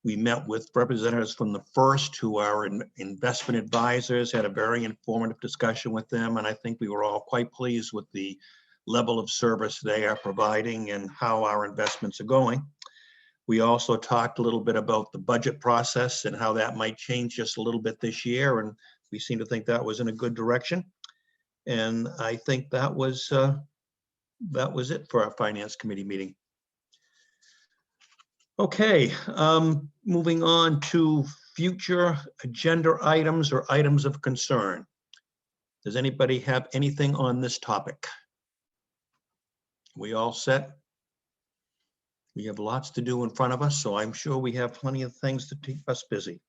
We met with representatives from the First, who are investment advisors, had a very informative discussion with them, and I think we were all quite pleased with the level of service they are providing and how our investments are going. We also talked a little bit about the budget process and how that might change just a little bit this year, and we seem to think that was in a good direction. And I think that was it for our Finance Committee meeting. Okay, moving on to future agenda items or items of concern. Does anybody have anything on this topic? We all set? We have lots to do in front of us, so I'm sure we have plenty of things to keep us busy.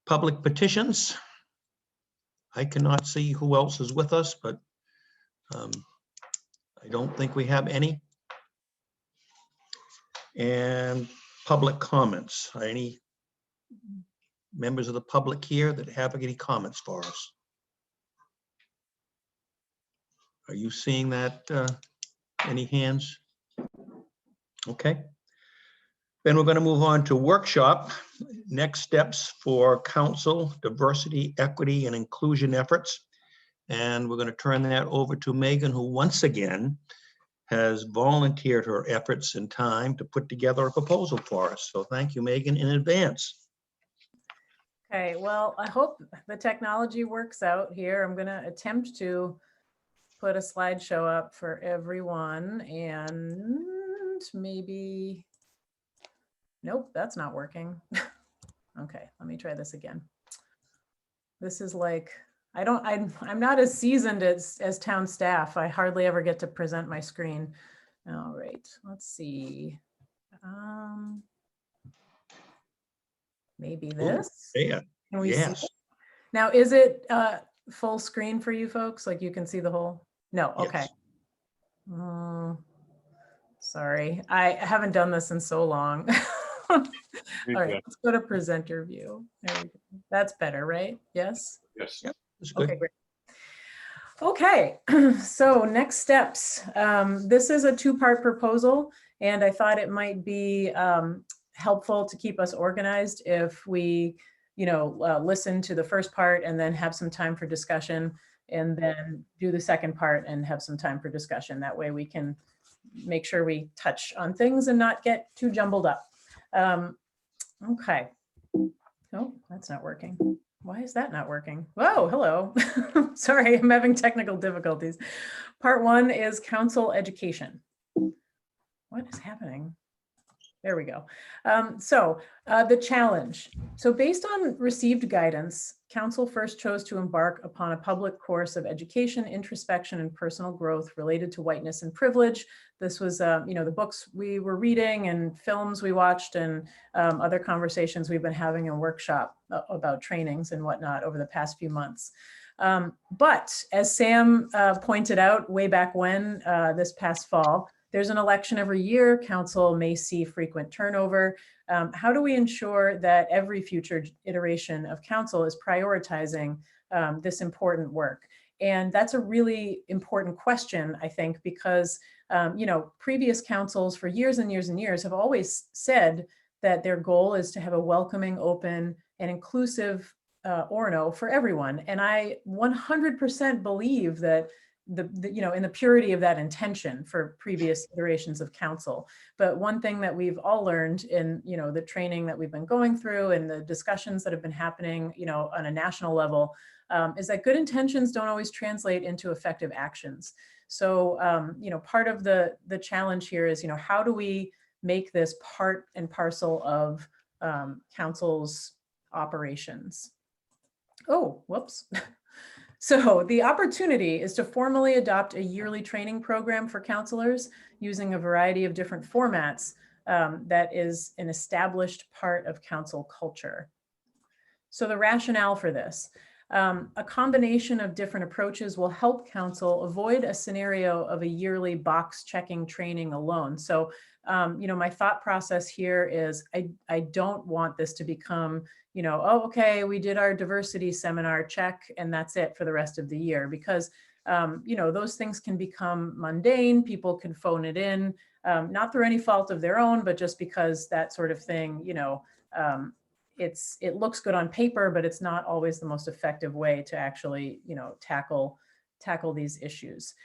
Public petitions. I cannot see who else is with us, but I don't think we have any. And public comments. Are any members of the public here that have any comments for us? Are you seeing that? Any hands? Okay. Then we're going to move on to workshop. Next steps for council diversity, equity, and inclusion efforts. And we're going to turn that over to Megan, who once again has volunteered her efforts and time to put together a proposal for us. So thank you, Megan, in advance. Okay, well, I hope the technology works out here. I'm going to attempt to put a slideshow up for everyone, and maybe, nope, that's not working. Okay, let me try this again. This is like, I'm not as seasoned as town staff. I hardly ever get to present my screen. All right, let's see. Maybe this. Yeah. Can we Yes. see it? Now, is it full screen for you folks? Like you can see the whole? No, okay. Yes. Sorry, I haven't done this in so long. All right, Yeah. let's go to presenter view. There we go. That's better, right? Yes? Yes. Yep. That's good. Okay, great. Okay, so next steps. This is a two-part proposal, and I thought it might be helpful to keep us organized if we, listen to the first part and then have some time for discussion, and then do the second part and have some time for discussion. That way we can make sure we touch on things and not get too jumbled up. Okay. Oh, that's not working. Why is that not working? Whoa, hello. Sorry, I'm having technical difficulties. Part one is council education. What is happening? There we go. The challenge. So based on received guidance, council first chose to embark upon a public course of education, introspection, and personal growth related to whiteness and privilege. This was, the books we were reading and films we watched and other conversations we've been having in workshop about trainings and whatnot over the past few months. But as Sam pointed out way back when, this past fall, there's an election every year. Council may see frequent turnover. How do we ensure that every future iteration of council is prioritizing this important work? And that's a really important question, I think, because previous councils for years and years and years have always said that their goal is to have a welcoming, open, and inclusive Orono for everyone. And I 100% believe that you know, in the purity of that intention for previous iterations of council. But one thing that we've all learned in, you know, the training that we've been going through and the discussions that have been happening, you know, on a national level, is that good intentions don't always translate into effective actions. So, you know, part of the challenge here is, you know, how do we make this part and parcel of council's operations? Oh, whoops. So the opportunity is to formally adopt a yearly training program for counselors using a variety of different formats that is an established part of council culture. So the rationale for this, a combination of different approaches will help council avoid a scenario of a yearly box checking training alone. So, you know, my thought process here is I don't want this to become, you know, oh, okay, we did our diversity seminar, check, and that's it for the rest of the year, because, you know, those things can become mundane. People can phone it in, not through any fault of their own, but just because that sort of thing, you know, it looks good on paper, but it's not always the most effective way to actually, you know, tackle these issues.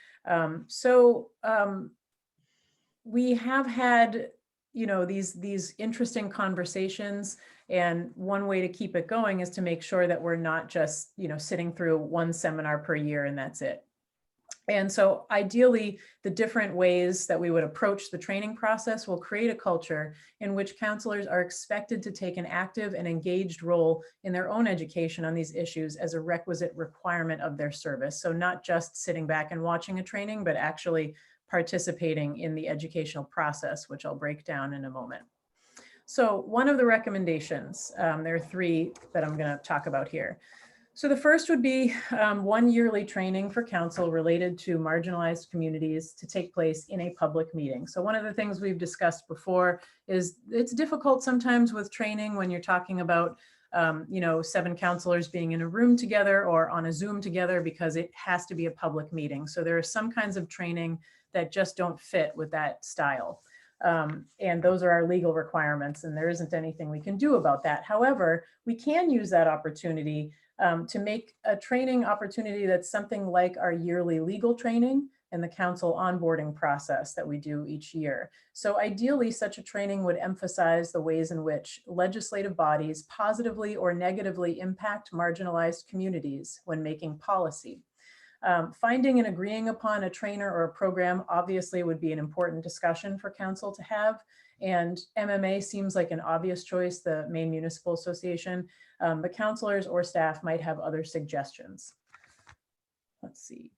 We have had, you know, these interesting conversations, and one way to keep it going is to make sure that we're not just, you know, sitting through one seminar per year and that's it. And so ideally, the different ways that we would approach the training process will create a culture in which counselors are expected to take an active and engaged role in their own education on these issues as a requisite requirement of their service. So not just sitting back and watching a training, but actually participating in the educational process, which I'll break down in a moment. So one of the recommendations, there are three that I'm going to talk about here. So the first would be one yearly training for council related to marginalized communities to take place in a public meeting. So one of the things we've discussed before is it's difficult sometimes with training when you're talking about, you know, 7 counselors being in a room together or on a Zoom together, because it has to be a public meeting. So there are some kinds of training that just don't fit with that style. And those are our legal requirements, and there isn't anything we can do about that. However, we can use that opportunity to make a training opportunity that's something like our yearly legal training and the council onboarding process that we do each year. So ideally, such a training would emphasize the ways in which legislative bodies positively or negatively impact marginalized communities when making policy. Finding and agreeing upon a trainer or a program obviously would be an important discussion for council to have. And MMA seems like an obvious choice, the Maine Municipal Association, but counselors or staff might have other suggestions. Let's see.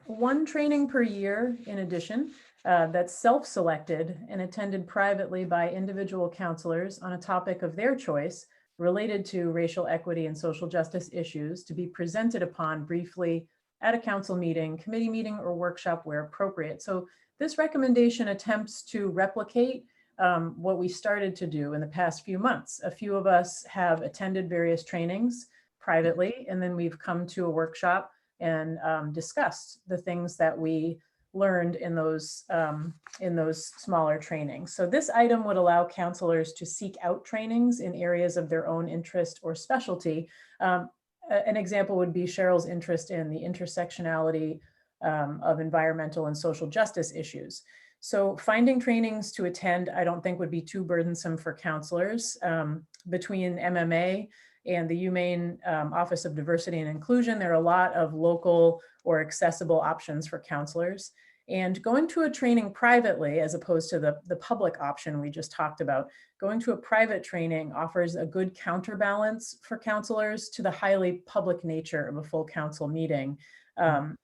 One training per year, in addition, that's self-selected and attended privately by individual counselors on a topic of their choice related to racial equity and social justice issues, to be presented upon briefly at a council meeting, committee meeting, or workshop where appropriate. So this recommendation attempts to replicate what we started to do in the past few months. A few of us have attended various trainings privately, and then we've come to a workshop and discussed the things that we learned in those smaller trainings. So this item would allow counselors to seek out trainings in areas of their own interest or specialty. An example would be Cheryl's interest in the intersectionality of environmental and social justice issues. So finding trainings to attend, I don't think would be too burdensome for counselors. Between MMA and the UMaine Office of Diversity and Inclusion, there are a lot of local or accessible options for counselors. And going to a training privately, as opposed to the public option we just talked about, going to a private training offers a good counterbalance for counselors to the highly public nature of a full council meeting. You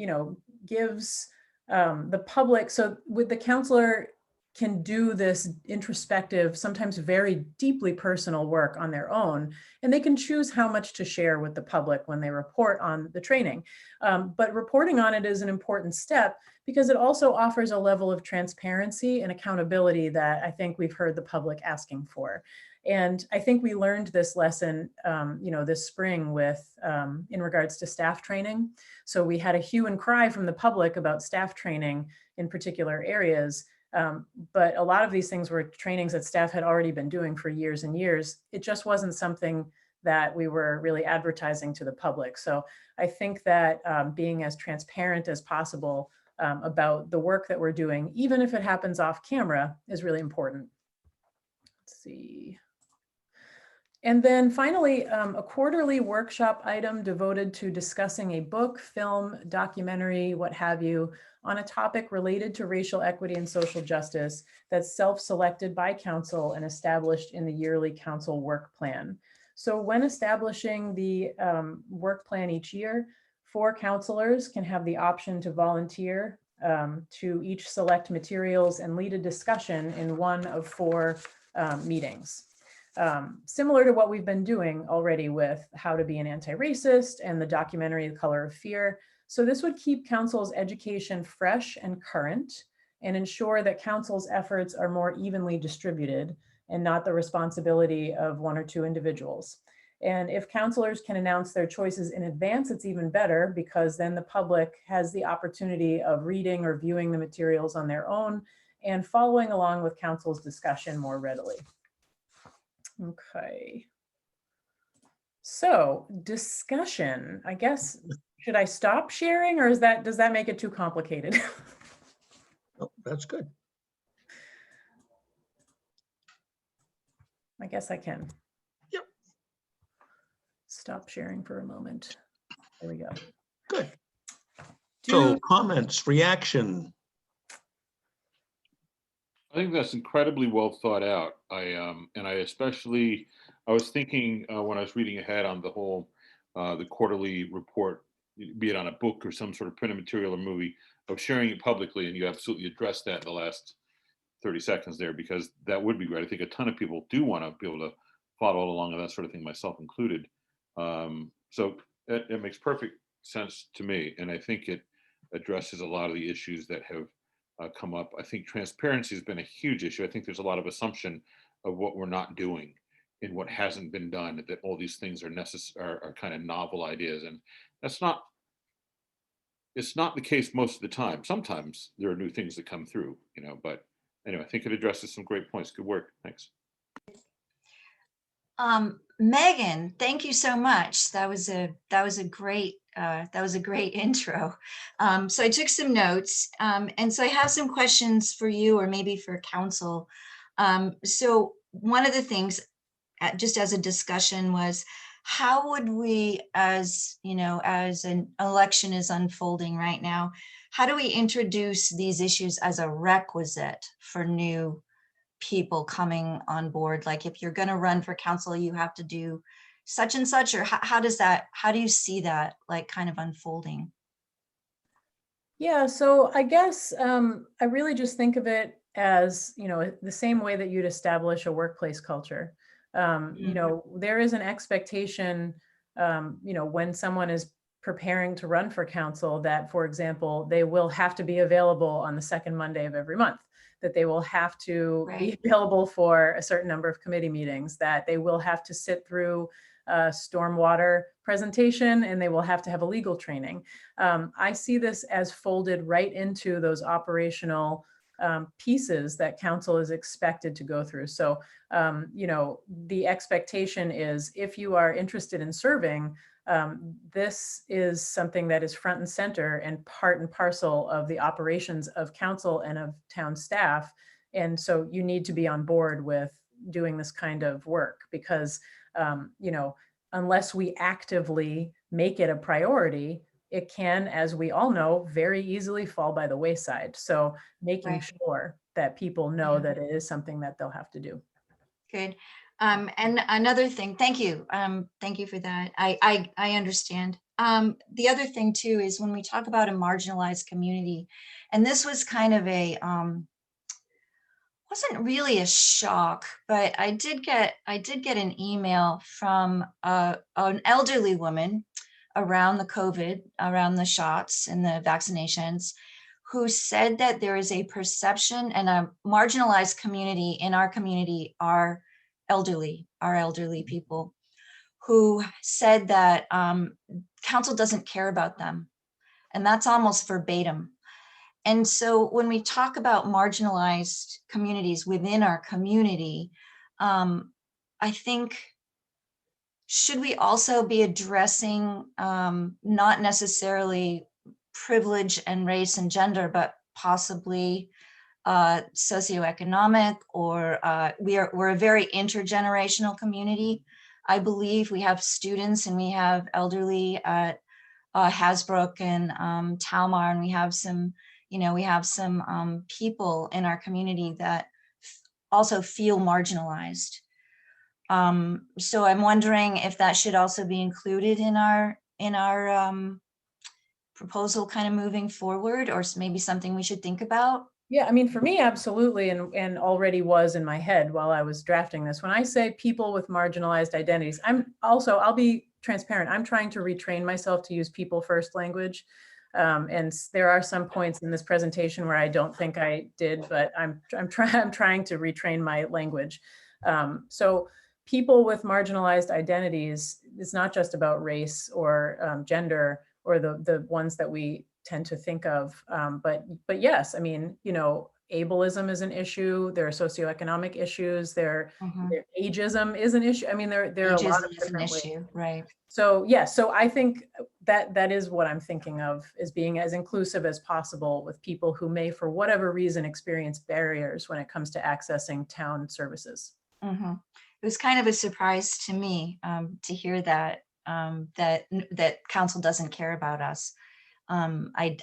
know, gives the public, so with the counselor can do this introspective, sometimes very deeply personal work on their own, and they can choose how much to share with the public when they report on the training. But reporting on it is an important step because it also offers a level of transparency and accountability that I think we've heard the public asking for. And I think we learned this lesson, you know, this spring with, in regards to staff training. So we had a hue and cry from the public about staff training in particular areas. But a lot of these things were trainings that staff had already been doing for years and years. It just wasn't something that we were really advertising to the public. So I think that being as transparent as possible about the work that we're doing, even if it happens off camera, is really important. Let's see. And then finally, a quarterly workshop item devoted to discussing a book, film, documentary, what have you, on a topic related to racial equity and social justice that's self-selected by council and established in the yearly council work plan. So when establishing the work plan each year, 4 councilors can have the option to volunteer to each select materials and lead a discussion in one of 4 meetings. Similar to what we've been doing already with How to Be an Anti-Racist and the documentary The Color of Fear. So this would keep council's education fresh and current and ensure that council's efforts are more evenly distributed and not the responsibility of 1 or 2 individuals. And if councilors can announce their choices in advance, it's even better, because then the public has the opportunity of reading or viewing the materials on their own and following along with council's discussion more readily. Okay. So discussion, I guess, should I stop sharing, or does that make it too complicated? Oh, that's good. I guess I can. Yep. Stop sharing for a moment. There we go. Good. So comments, reaction. I think that's incredibly well thought out. I was thinking when I was reading ahead on the whole, the quarterly report, be it on a book or some sort of printed material or movie, of sharing it publicly, and you absolutely addressed that in the last 30 seconds there, because that would be great. I think a ton of people do want to be able to follow along and that sort of thing, myself included. So it makes perfect sense to me, and I think it addresses a lot of the issues that have come up. I think transparency has been a huge issue. I think there's a lot of assumption of what we're not doing and what hasn't been done, that all these things are kind of novel ideas, and it's not the case most of the time. Sometimes there are new things that come through, but anyway, I think it addresses some great points. Good work. Thanks. Megan, thank you so much. That was a great intro. So I took some notes, and so I have some questions for you, or maybe for council. So one of the things, just as a discussion, was how would we, as an election is unfolding right now, how do we introduce these issues as a requisite for new people coming on board? Like, if you're going to run for council, you have to do such and such, or how do you see that, like, kind of unfolding? Yeah, so I guess I really just think of it as, the same way that you'd establish a workplace culture. There is an expectation, when someone is preparing to run for council, that, for example, they will have to be available on the 2nd Monday of every month, that they will have to be available for a certain number of committee meetings, that they will have to sit through a stormwater presentation, and they will have to have a legal training. I see this as folded right into those operational pieces that council is expected to go through. So, the expectation is, if you are interested in serving, this is something that is front and center and part and parcel of the operations of council and of town staff. And so you need to be on board with doing this kind of work, because, unless we actively make it a priority, it can, as we all know, very easily fall by the wayside. So making sure that people know that it is something that they'll have to do. Good. And another thing, thank you. Thank you for that. I understand. The other thing too is, when we talk about a marginalized community, and this was kind of wasn't really a shock, but I did get an email from an elderly woman around the COVID, around the shots and the vaccinations, who said that there is a perception, and a marginalized community in our community are elderly people, who said that council doesn't care about them. And that's almost verbatim. And so when we talk about marginalized communities within our community, I think should we also be addressing not necessarily privilege and race and gender, but possibly socioeconomic, or we're a very intergenerational community. I believe we have students and we have elderly at Hasbrook and Talmar, and we have some, people in our community that also feel marginalized. So I'm wondering if that should also be included in our proposal kind of moving forward, or maybe something we should think about. Yeah, I mean, for me, absolutely, and already was in my head while I was drafting this. When I say people with marginalized identities, I'll be transparent. I'm trying to retrain myself to use people first language. And there are some points in this presentation where I don't think I did, but I'm trying to retrain my language. So people with marginalized identities, it's not just about race or gender or the ones that we tend to think of. But yes, I mean, ableism is an issue. There are socioeconomic issues. Their ageism is an issue. I mean, there are a lot of different ways. Right. So yes, so I think that is what I'm thinking of, is being as inclusive as possible with people who may, for whatever reason, experience barriers when it comes to accessing town services. It was kind of a surprise to me to hear that that council doesn't care about us. I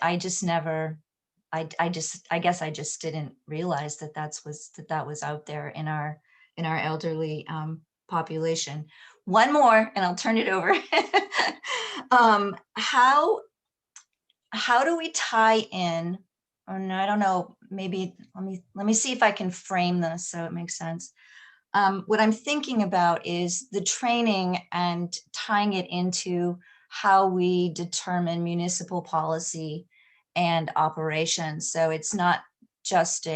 guess I just didn't realize that was out there in our elderly population. One more, and I'll turn it over. How do we tie in? Or no, I don't know. Maybe let me see if I can frame this so it makes sense. What I'm thinking about is the training and tying it into how we determine municipal policy and operations. So it's not just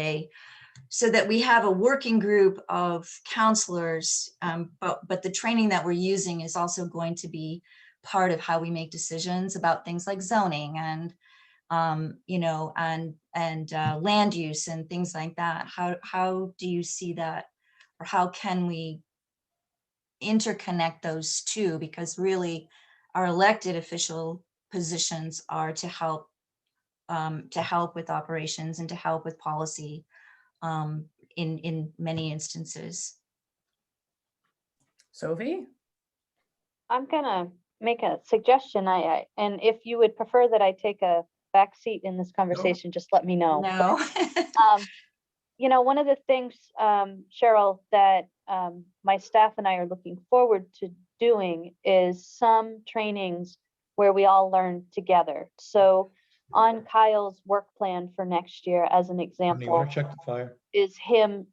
so that we have a working group of counselors, but the training that we're using is also going to be part of how we make decisions about things like zoning and land use and things like that. How do you see that, or how can we interconnect those two? Because really, our elected official positions are to help with operations and to help with policy in many instances. Sophie? I'm gonna make a suggestion. And if you would prefer that I take a back seat in this conversation, just let me know. No. One of the things, Cheryl, that my staff and I are looking forward to doing is some trainings where we all learn together. So on Kyle's work plan for next year, as an example, check the fire. is him,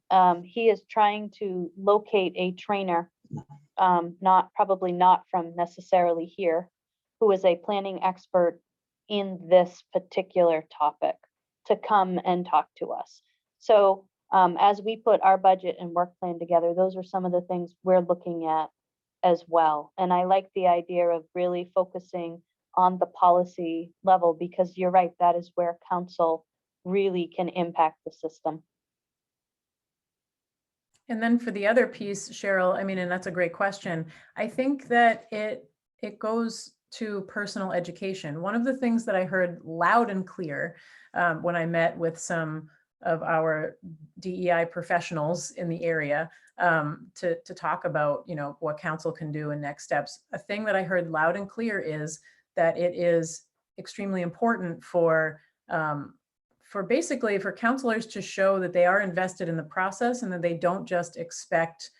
he is trying to locate a trainer, probably not from necessarily here, who is a planning expert in this particular topic, to come and talk to us. So as we put our budget and work plan together, those are some of the things we're looking at as well. And I like the idea of really focusing on the policy level, because you're right, that is where council really can impact the system. And then for the other piece, Cheryl, I mean, and that's a great question. I think that it goes to personal education. One of the things that I heard loud and clear when I met with some of our DEI professionals in the area to talk about, what council can do and next steps. A thing that I heard loud and clear is that it is extremely important for counselors to show that they are invested in the process and that they don't just expect,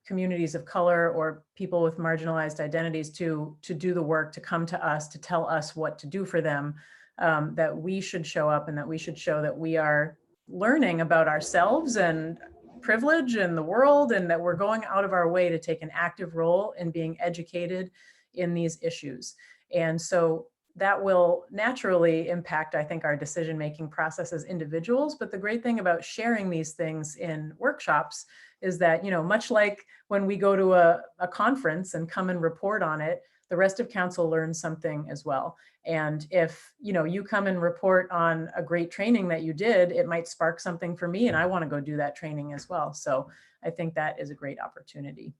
communities of color or people with marginalized identities to do the work, to come to us, to tell us what to do for them, that we should show up and that we should show that we are learning about ourselves and privilege and the world, and that we're going out of our way to take an active role in being educated in these issues. And so that will naturally impact, I think, our decision-making process as individuals. But the great thing about sharing these things in workshops is that, much like when we go to a conference and come and report on it, the rest of council learns something as well. And if, you come and report on a great training that you did, it might spark something for me, and I want to go do that training as well. So I think that is a great opportunity.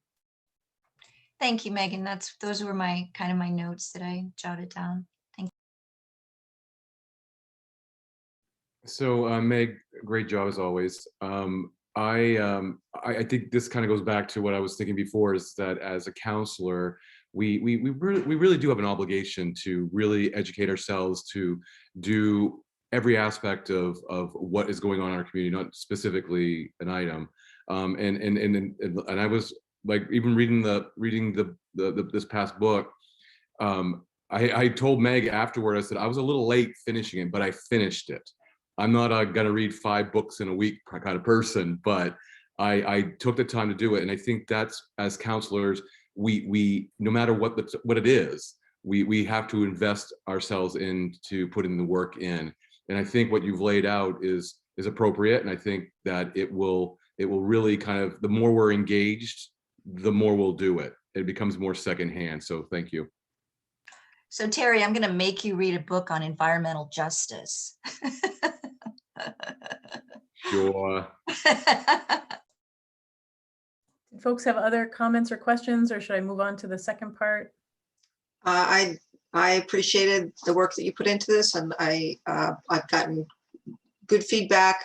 Thank you, Megan. Those were my kind of my notes that I jotted down. Thank you. So Meg, great job as always. I think this kind of goes back to what I was thinking before, is that as a counselor, we really do have an obligation to really educate ourselves, to do every aspect of what is going on in our community, not specifically an item. And I was like, even reading this past book, I told Meg afterward, I said I was a little late finishing it, but I finished it. I'm not gonna read 5 books in a week kind of person, but I took the time to do it. And I think that's, as counselors, we no matter what it is, we have to invest ourselves into putting the work in. And I think what you've laid out is appropriate. And I think that it will really kind of, the more we're engaged, the more we'll do it. It becomes more secondhand. So thank you. So Terry, I'm going to make you read a book on environmental justice. Sure. Did folks have other comments or questions, or should I move on to the second part? I appreciated the work that you put into this, and I've gotten good feedback,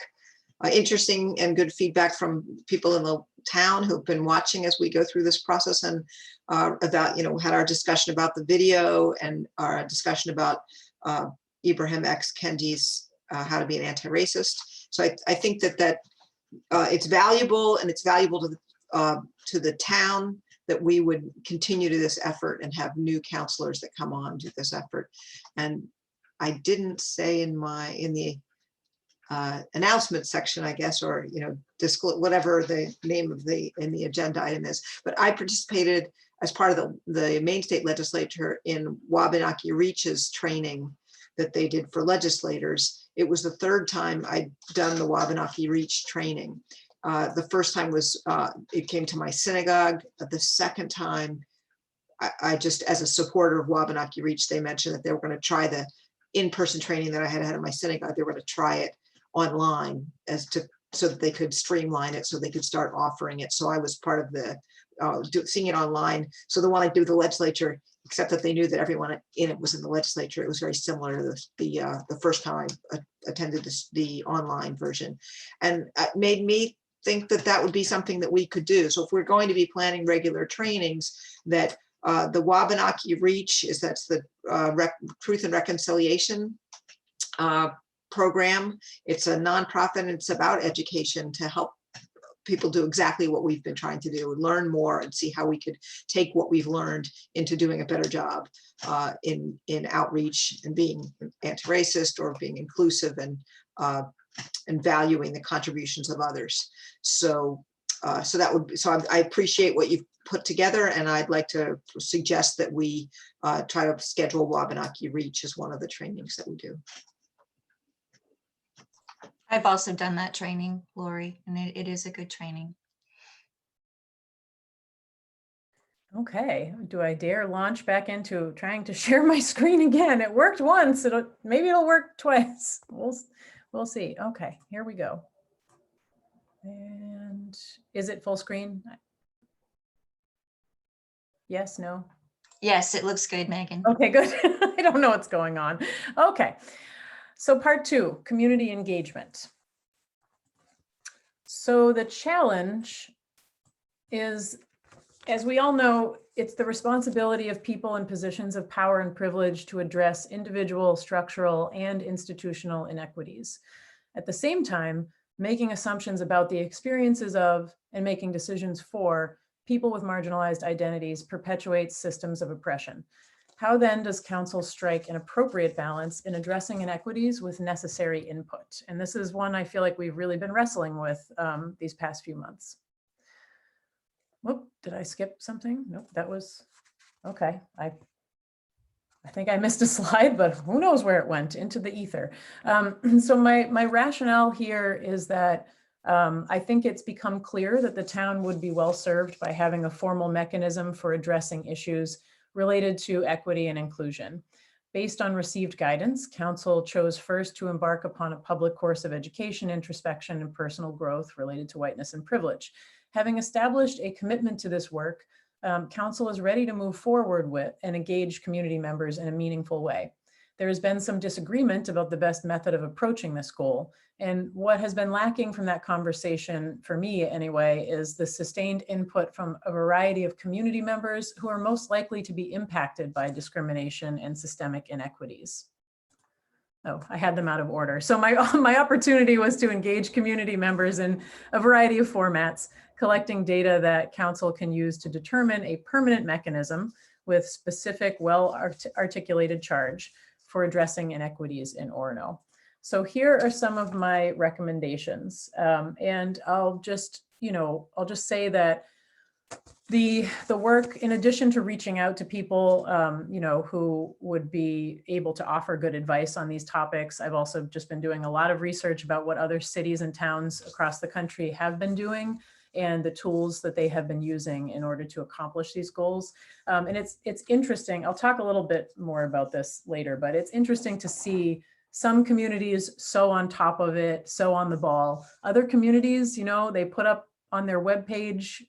interesting and good feedback from people in the town who've been watching as we go through this process, and about, had our discussion about the video and our discussion about Ibrahim X. Kendi's How to Be an Anti-Racist. So I think that it's valuable, and it's valuable to the town, that we would continue to this effort and have new counselors that come on to this effort. And I didn't say in the announcement section, I guess, or disclose whatever the name of in the agenda item is, but I participated as part of the Maine State Legislature in Wabanaki Reach's training that they did for legislators. It was the 3rd time I'd done the Wabanaki Reach training. The first time was, it came to my synagogue. The second time, I just, as a supporter of Wabanaki Reach, they mentioned that they were going to try the in-person training that I had at my synagogue. They were going to try it online so that they could streamline it, so they could start offering it. So I was part of the seeing it online. So the one I do with the legislature, except that they knew that everyone in it was in the legislature, it was very similar to the first time I attended the online version, and it made me think that would be something that we could do. So if we're going to be planning regular trainings, that the Wabanaki Reach that's the Truth and Reconciliation program. It's a nonprofit, and it's about education to help people do exactly what we've been trying to do, learn more and see how we could take what we've learned into doing a better job in outreach and being anti-racist, or being inclusive, and valuing the contributions of others. So I appreciate what you've put together, and I'd like to suggest that we try to schedule Wabanaki Reach as one of the trainings that we do. I've also done that training, Lori, and it is a good training. Okay, do I dare launch back into trying to share my screen again? It worked once, maybe it'll work twice. We'll see. Okay, here we go. And is it full screen? Yes, no? Yes, it looks good, Megan. Okay, good. I don't know what's going on. Okay, so part 2, community engagement. So the challenge is, as we all know, it's the responsibility of people in positions of power and privilege to address individual, structural, and institutional inequities. At the same time, making assumptions about the experiences of and making decisions for people with marginalized identities perpetuates systems of oppression. How then does council strike an appropriate balance in addressing inequities with necessary input? And this is one I feel like we've really been wrestling with these past few months. Whoop, did I skip something? Nope, that was, okay. I think I missed a slide, but who knows where it went, into the ether. So my rationale here is that I think it's become clear that the town would be well served by having a formal mechanism for addressing issues related to equity and inclusion. Based on received guidance, council chose first to embark upon a public course of education, introspection, and personal growth related to whiteness and privilege. Having established a commitment to this work, council is ready to move forward with and engage community members in a meaningful way. There has been some disagreement about the best method of approaching this goal. And what has been lacking from that conversation, for me anyway, is the sustained input from a variety of community members who are most likely to be impacted by discrimination and systemic inequities. Oh, I had them out of order. So my opportunity was to engage community members in a variety of formats, collecting data that council can use to determine a permanent mechanism with specific, well-articulated charge for addressing inequities in Orono. So here are some of my recommendations. And I'll just say that the work, in addition to reaching out to people, who would be able to offer good advice on these topics, I've also just been doing a lot of research about what other cities and towns across the country have been doing and the tools that they have been using in order to accomplish these goals. And it's interesting. I'll talk a little bit more about this later, but it's interesting to see some communities so on top of it, so on the ball. Other communities, they put up on their webpage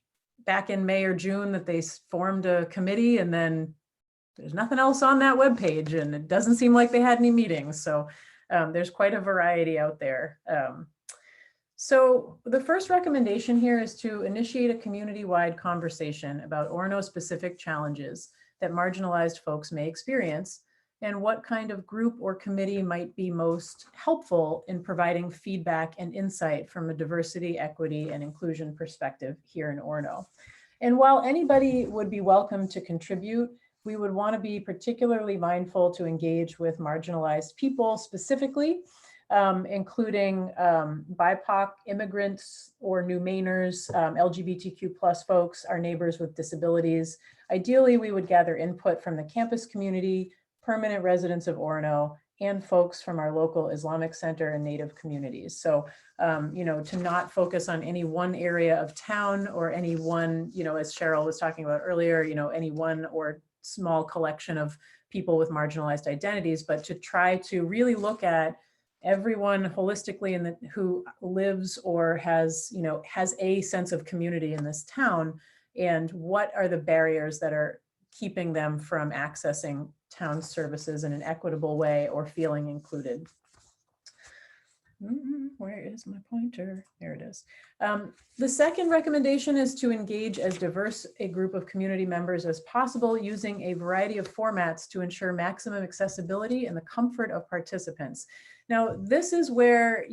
back in May or June that they formed a committee, and then there's nothing else on that webpage, and it doesn't seem like they had any meetings. So there's quite a variety out there. So the first recommendation here is to initiate a community-wide conversation about Orono-specific challenges that marginalized folks may experience, and what kind of group or committee might be most helpful in providing feedback and insight from a diversity, equity, and inclusion perspective here in Orono. And while anybody would be welcome to contribute, we would want to be particularly mindful to engage with marginalized people specifically, including BIPOC, immigrants or new Mainers, LGBTQ+ folks, our neighbors with disabilities. Ideally, we would gather input from the campus community, permanent residents of Orono, and folks from our local Islamic Center and Native communities. So, to not focus on any one area of town or any one, as Cheryl was talking about earlier, any one or small collection of people with marginalized identities, but to try to really look at everyone holistically who lives or has a sense of community in this town, and what are the barriers that are keeping them from accessing town services in an equitable way or feeling included. Where is my pointer? There it is. The second recommendation is to engage as diverse a group of community members as possible, using a variety of formats to ensure maximum accessibility and the comfort of participants. Now, this is where,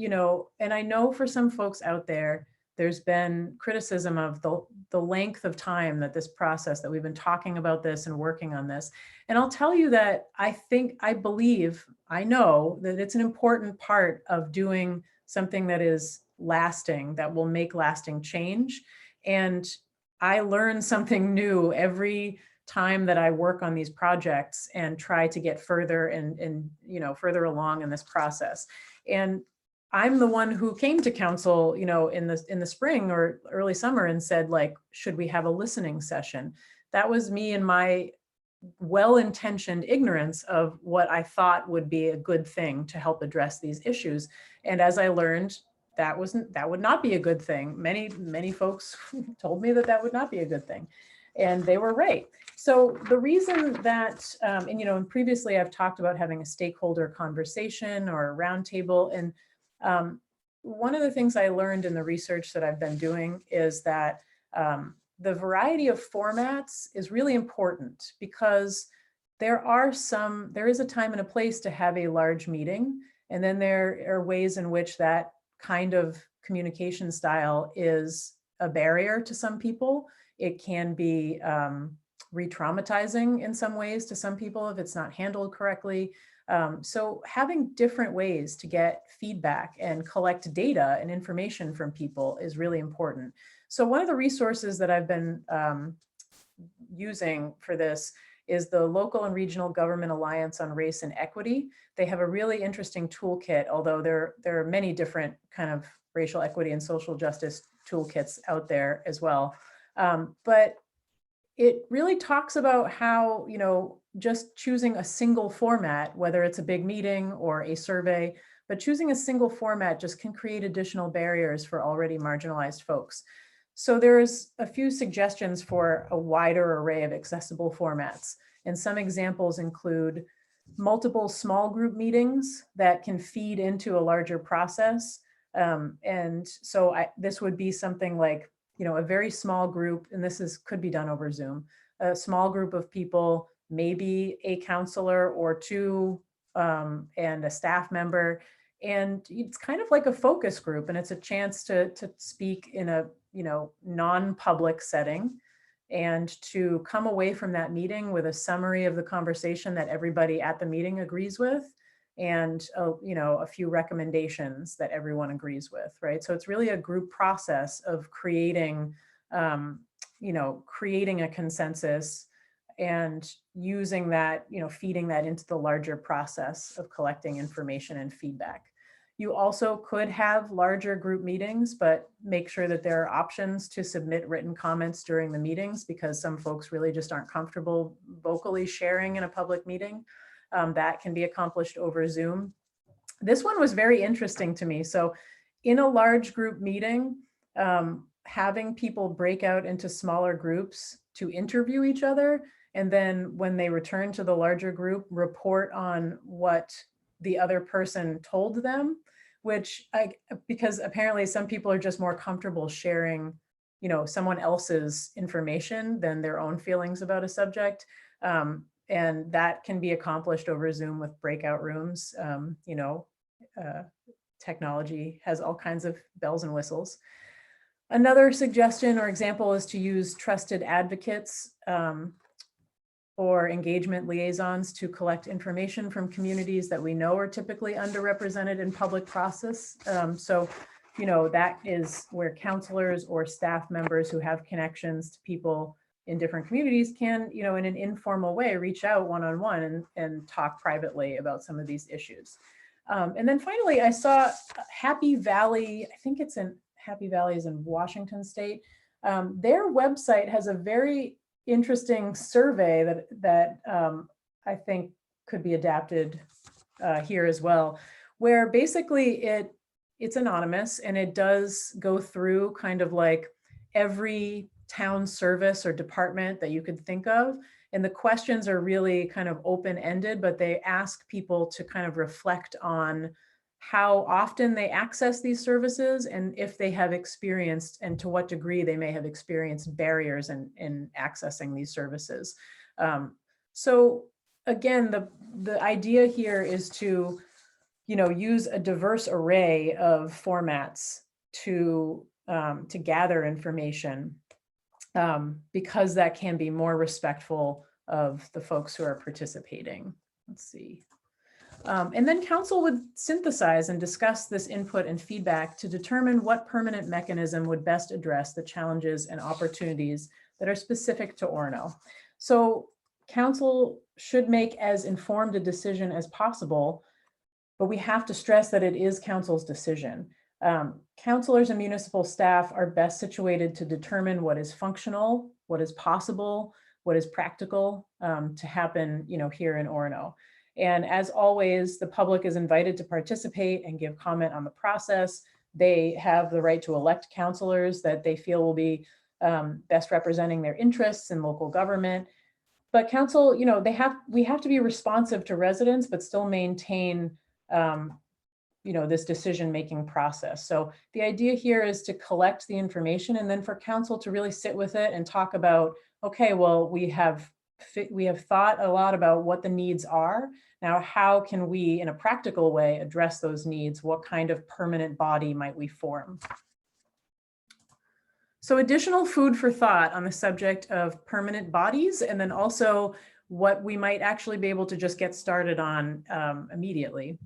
and I know for some folks out there, there's been criticism of the length of time that this process, that we've been talking about this and working on this. And I'll tell you that I know that it's an important part of doing something that is lasting, that will make lasting change. And I learn something new every time that I work on these projects and try to get further and further along in this process. And I'm the one who came to council, in the spring or early summer and said, like, should we have a listening session? That was me and my well-intentioned ignorance of what I thought would be a good thing to help address these issues. And as I learned, that would not be a good thing. Many folks told me that would not be a good thing, and they were right. So the reason that, and previously I've talked about having a stakeholder conversation or a roundtable, and one of the things I learned in the research that I've been doing is that the variety of formats is really important, because there is a time and a place to have a large meeting. And then there are ways in which that kind of communication style is a barrier to some people. It can be re-traumatizing in some ways to some people if it's not handled correctly. So having different ways to get feedback and collect data and information from people is really important. So one of the resources that I've been using for this is the Local and Regional Government Alliance on Race and Equity. They have a really interesting toolkit, although there are many different kind of racial equity and social justice toolkits out there as well. But it really talks about how, just choosing a single format, whether it's a big meeting or a survey, but choosing a single format just can create additional barriers for already marginalized folks. So there's a few suggestions for a wider array of accessible formats. And some examples include multiple small group meetings that can feed into a larger process. And so this would be something like, a very small group, and could be done over Zoom, a small group of people, maybe a counselor or two, and a staff member. And it's kind of like a focus group, and it's a chance to speak in a non-public setting, and to come away from that meeting with a summary of the conversation that everybody at the meeting agrees with, and a few recommendations that everyone agrees with, right? So it's really a group process of creating creating a consensus and using that, feeding that into the larger process of collecting information and feedback. You also could have larger group meetings, but make sure that there are options to submit written comments during the meetings, because some folks really just aren't comfortable vocally sharing in a public meeting. That can be accomplished over Zoom. This one was very interesting to me. So in a large group meeting, having people break out into smaller groups to interview each other, and then when they return to the larger group, report on what the other person told them, because apparently some people are just more comfortable sharing, someone else's information than their own feelings about a subject. And that can be accomplished over Zoom with breakout rooms. Technology has all kinds of bells and whistles. Another suggestion or example is to use trusted advocates or engagement liaisons to collect information from communities that we know are typically underrepresented in public process. So that is where counselors or staff members who have connections to people in different communities can, in an informal way, reach out one-on-one and talk privately about some of these issues. And then finally, I saw Happy Valley, I think it's in Happy Valley is in Washington State. Their website has a very interesting survey that I think could be adapted here as well, where basically it's anonymous, and it does go through kind of like every town service or department that you could think of. And the questions are really kind of open-ended, but they ask people to kind of reflect on how often they access these services, and if they have experienced, and to what degree they may have experienced barriers in accessing these services. So again, the idea here is to, use a diverse array of formats to gather information, because that can be more respectful of the folks who are participating. Let's see. And then council would synthesize and discuss this input and feedback to determine what permanent mechanism would best address the challenges and opportunities that are specific to Orono. So council should make as informed a decision as possible, but we have to stress that it is council's decision. Councilors and municipal staff are best situated to determine what is functional, what is possible, what is practical to happen, here in Orono. And as always, the public is invited to participate and give comment on the process. They have the right to elect councilors that they feel will be best representing their interests in local government. But council, we have to be responsive to residents, but still maintain this decision-making process. So the idea here is to collect the information, and then for council to really sit with it and talk about, okay, well, we have thought a lot about what the needs are. Now, how can we, in a practical way, address those needs? What kind of permanent body might we form? So additional food for thought on the subject of permanent bodies, and then also what we might actually be able to just get started on immediately.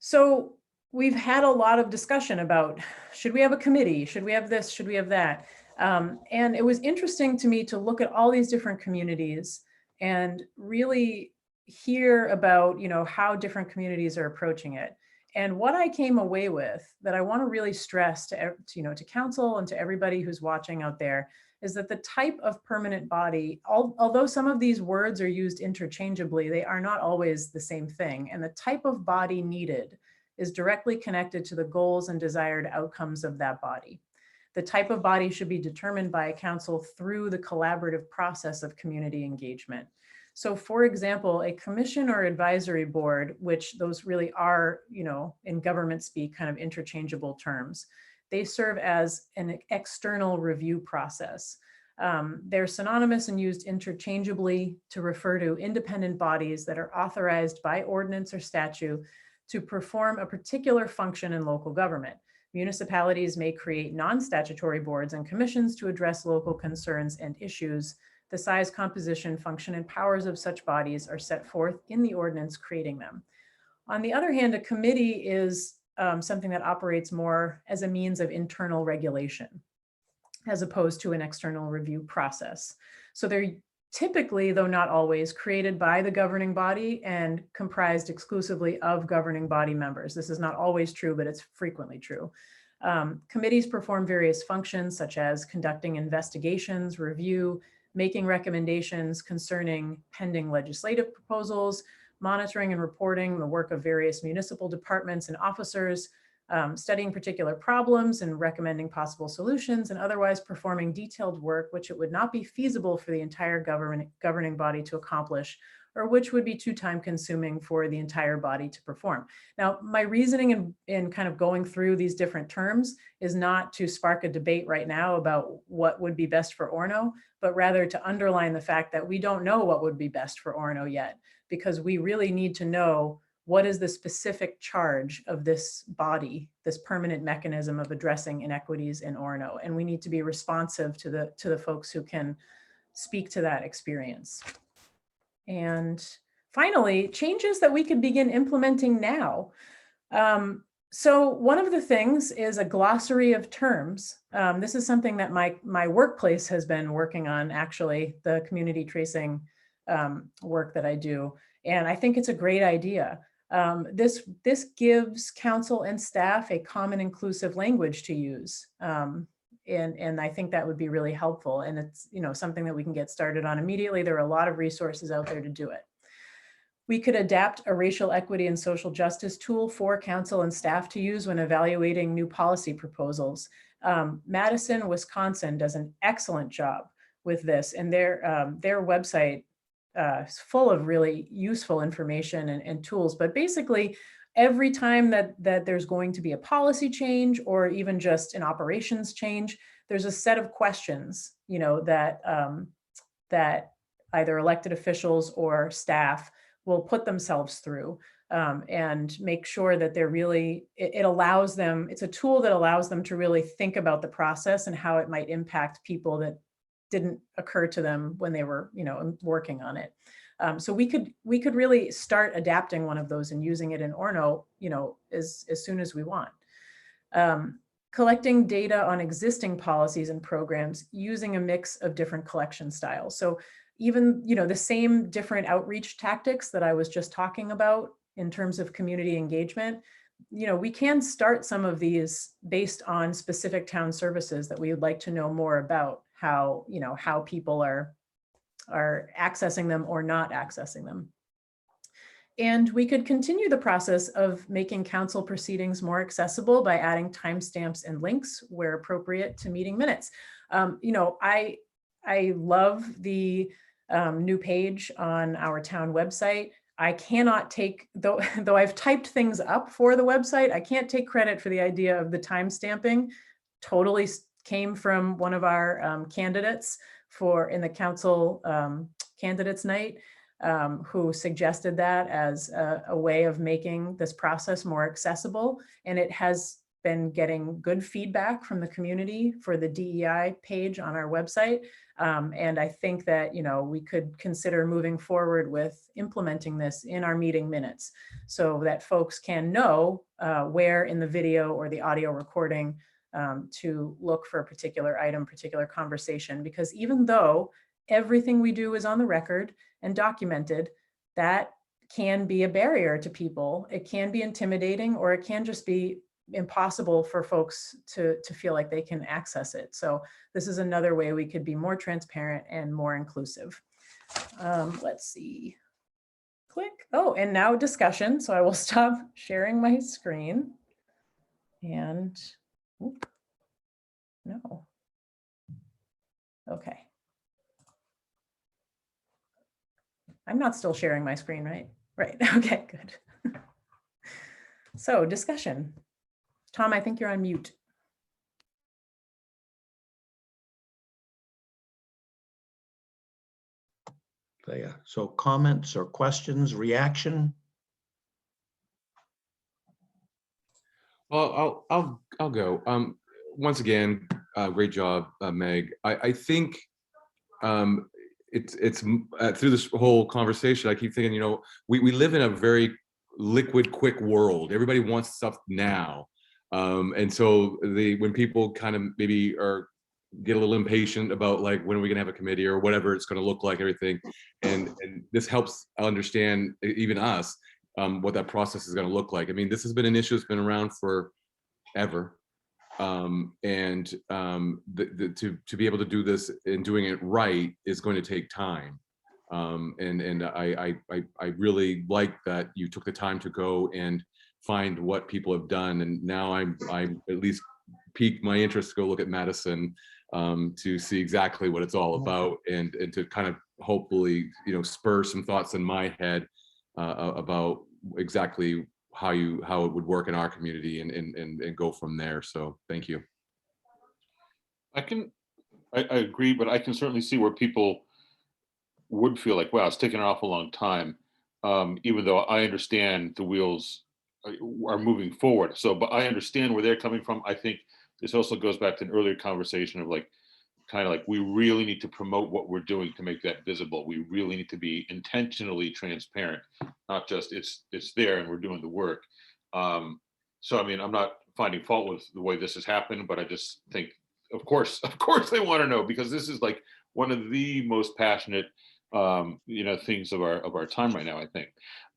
So we've had a lot of discussion about, should we have a committee? Should we have this? Should we have that? And it was interesting to me to look at all these different communities and really hear about, how different communities are approaching it. And what I came away with that I want to really stress to council and to everybody who's watching out there is that the type of permanent body, although some of these words are used interchangeably, they are not always the same thing. And the type of body needed is directly connected to the goals and desired outcomes of that body. The type of body should be determined by a council through the collaborative process of community engagement. So for example, a commission or advisory board, which those really are, in government speak, kind of interchangeable terms, they serve as an external review process. They're synonymous and used interchangeably to refer to independent bodies that are authorized by ordinance or statute to perform a particular function in local government. Municipalities may create non-statutory boards and commissions to address local concerns and issues. The size, composition, function, and powers of such bodies are set forth in the ordinance creating them. On the other hand, a committee is something that operates more as a means of internal regulation, as opposed to an external review process. So they're typically, though not always, created by the governing body and comprised exclusively of governing body members. This is not always true, but it's frequently true. Committees perform various functions such as conducting investigations, review, making recommendations concerning pending legislative proposals, monitoring and reporting the work of various municipal departments and officers, studying particular problems and recommending possible solutions, and otherwise performing detailed work which it would not be feasible for the entire governing body to accomplish, or which would be too time consuming for the entire body to perform. Now, my reasoning in kind of going through these different terms is not to spark a debate right now about what would be best for Orono, but rather to underline the fact that we don't know what would be best for Orono yet, because we really need to know what is the specific charge of this body, this permanent mechanism of addressing inequities in Orono, and we need to be responsive to the folks who can speak to that experience. And finally, changes that we could begin implementing now. So one of the things is a glossary of terms. This is something that my workplace has been working on, actually, the community tracing work that I do. And I think it's a great idea. This gives council and staff a common inclusive language to use. And I think that would be really helpful. And it's something that we can get started on immediately. There are a lot of resources out there to do it. We could adapt a racial equity and social justice tool for council and staff to use when evaluating new policy proposals. Madison, Wisconsin does an excellent job with this, and their website is full of really useful information and tools. But basically, every time that there's going to be a policy change or even just an operations change, there's a set of questions, that either elected officials or staff will put themselves through and make sure that they're really, it allows them, it's a tool that allows them to really think about the process and how it might impact people that didn't occur to them when they were, working on it. So we could really start adapting one of those and using it in Orono, as soon as we want. Collecting data on existing policies and programs using a mix of different collection styles. So even, the same different outreach tactics that I was just talking about in terms of community engagement, we can start some of these based on specific town services that we would like to know more about, how people are accessing them or not accessing them. And we could continue the process of making council proceedings more accessible by adding timestamps and links where appropriate to meeting minutes. I love the new page on our town website. I cannot take, though I've typed things up for the website, I can't take credit for the idea of the timestamping. Totally came from one of our candidates in the council candidates night, who suggested that as a way of making this process more accessible. And it has been getting good feedback from the community for the DEI page on our website. And I think that, we could consider moving forward with implementing this in our meeting minutes so that folks can know where in the video or the audio recording to look for a particular item, particular conversation, because even though everything we do is on the record and documented, that can be a barrier to people. It can be intimidating, or it can just be impossible for folks to feel like they can access it. So this is another way we could be more transparent and more inclusive. Let's see, click. Oh, and now discussion. So I will stop sharing my screen and No. Okay. I'm not still sharing my screen, right? Right. Okay, good. So discussion. Tom, I think you're on mute. There. So comments or questions, reaction? Well, I'll go. Once again, great job, Meg. I think it's through this whole conversation, I keep thinking, you know, we live in a very liquid, quick world. Everybody wants stuff now, and so when people kind of maybe get a little impatient about like when are we gonna have a committee or whatever it's going to look like, everything, and this helps understand even us what that process is going to look like. I mean, this has been an issue that's been around forever, and to be able to do this and doing it right is going to take time. And I really like that you took the time to go and find what people have done, and now I'm at least piqued my interest to go look at Madison, to see exactly what it's all about, and to kind of hopefully, you know, spur some thoughts in my head about exactly how it would work in our community, and go from there. So thank you. I agree, but I can certainly see where people would feel like, wow, it's taken an awful long time, even though I understand the wheels are moving forward. So, but I understand where they're coming from. I think this also goes back to an earlier conversation of like, kind of like, we really need to promote what we're doing to make that visible. We really need to be intentionally transparent, not just it's there and we're doing the work. So, I mean, I'm not finding fault with the way this has happened, but I just think, of course they want to know, because this is like one of the most passionate, you know, things of our time right now, I think.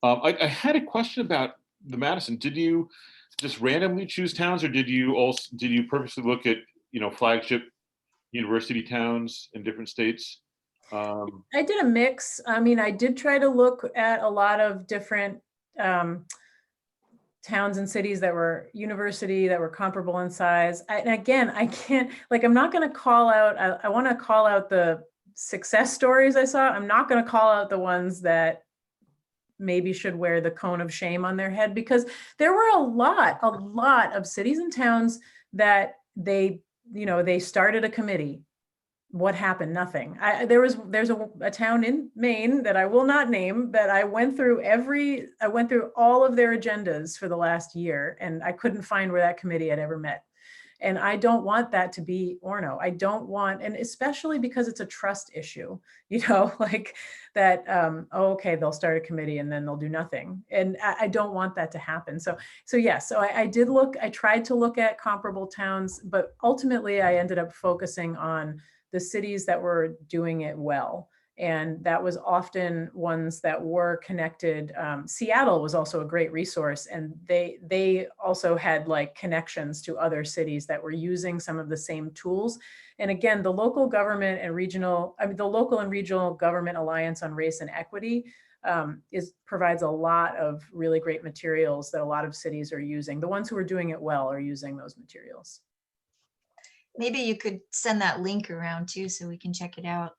I had a question about the Madison. Did you just randomly choose towns, or did you purposely look at, you know, flagship university towns in different states? I did a mix. I mean, I did try to look at a lot of different towns and cities that were university, that were comparable in size. And again, I can't, like, I'm not going to call out, I want to call out the success stories I saw. I'm not going to call out the ones that maybe should wear the cone of shame on their head, because there were a lot of cities and towns that they started a committee. What happened? Nothing. There's a town in Maine that I will not name that I went through all of their agendas for the last year, and I couldn't find where that committee had ever met. And I don't want that to be Orono. I don't want, and especially because it's a trust issue, you know, like that, oh, okay, they'll start a committee and then they'll do nothing. And I don't want that to happen. So I tried to look at comparable towns, but ultimately I ended up focusing on the cities that were doing it well. And that was often ones that were connected. Seattle was also a great resource, and they also had like connections to other cities that were using some of the same tools. And again, the local government and the local and regional government alliance on race and equity provides a lot of really great materials that a lot of cities are using. The ones who are doing it well are using those materials. Maybe you could send that link around too, so we can check it out.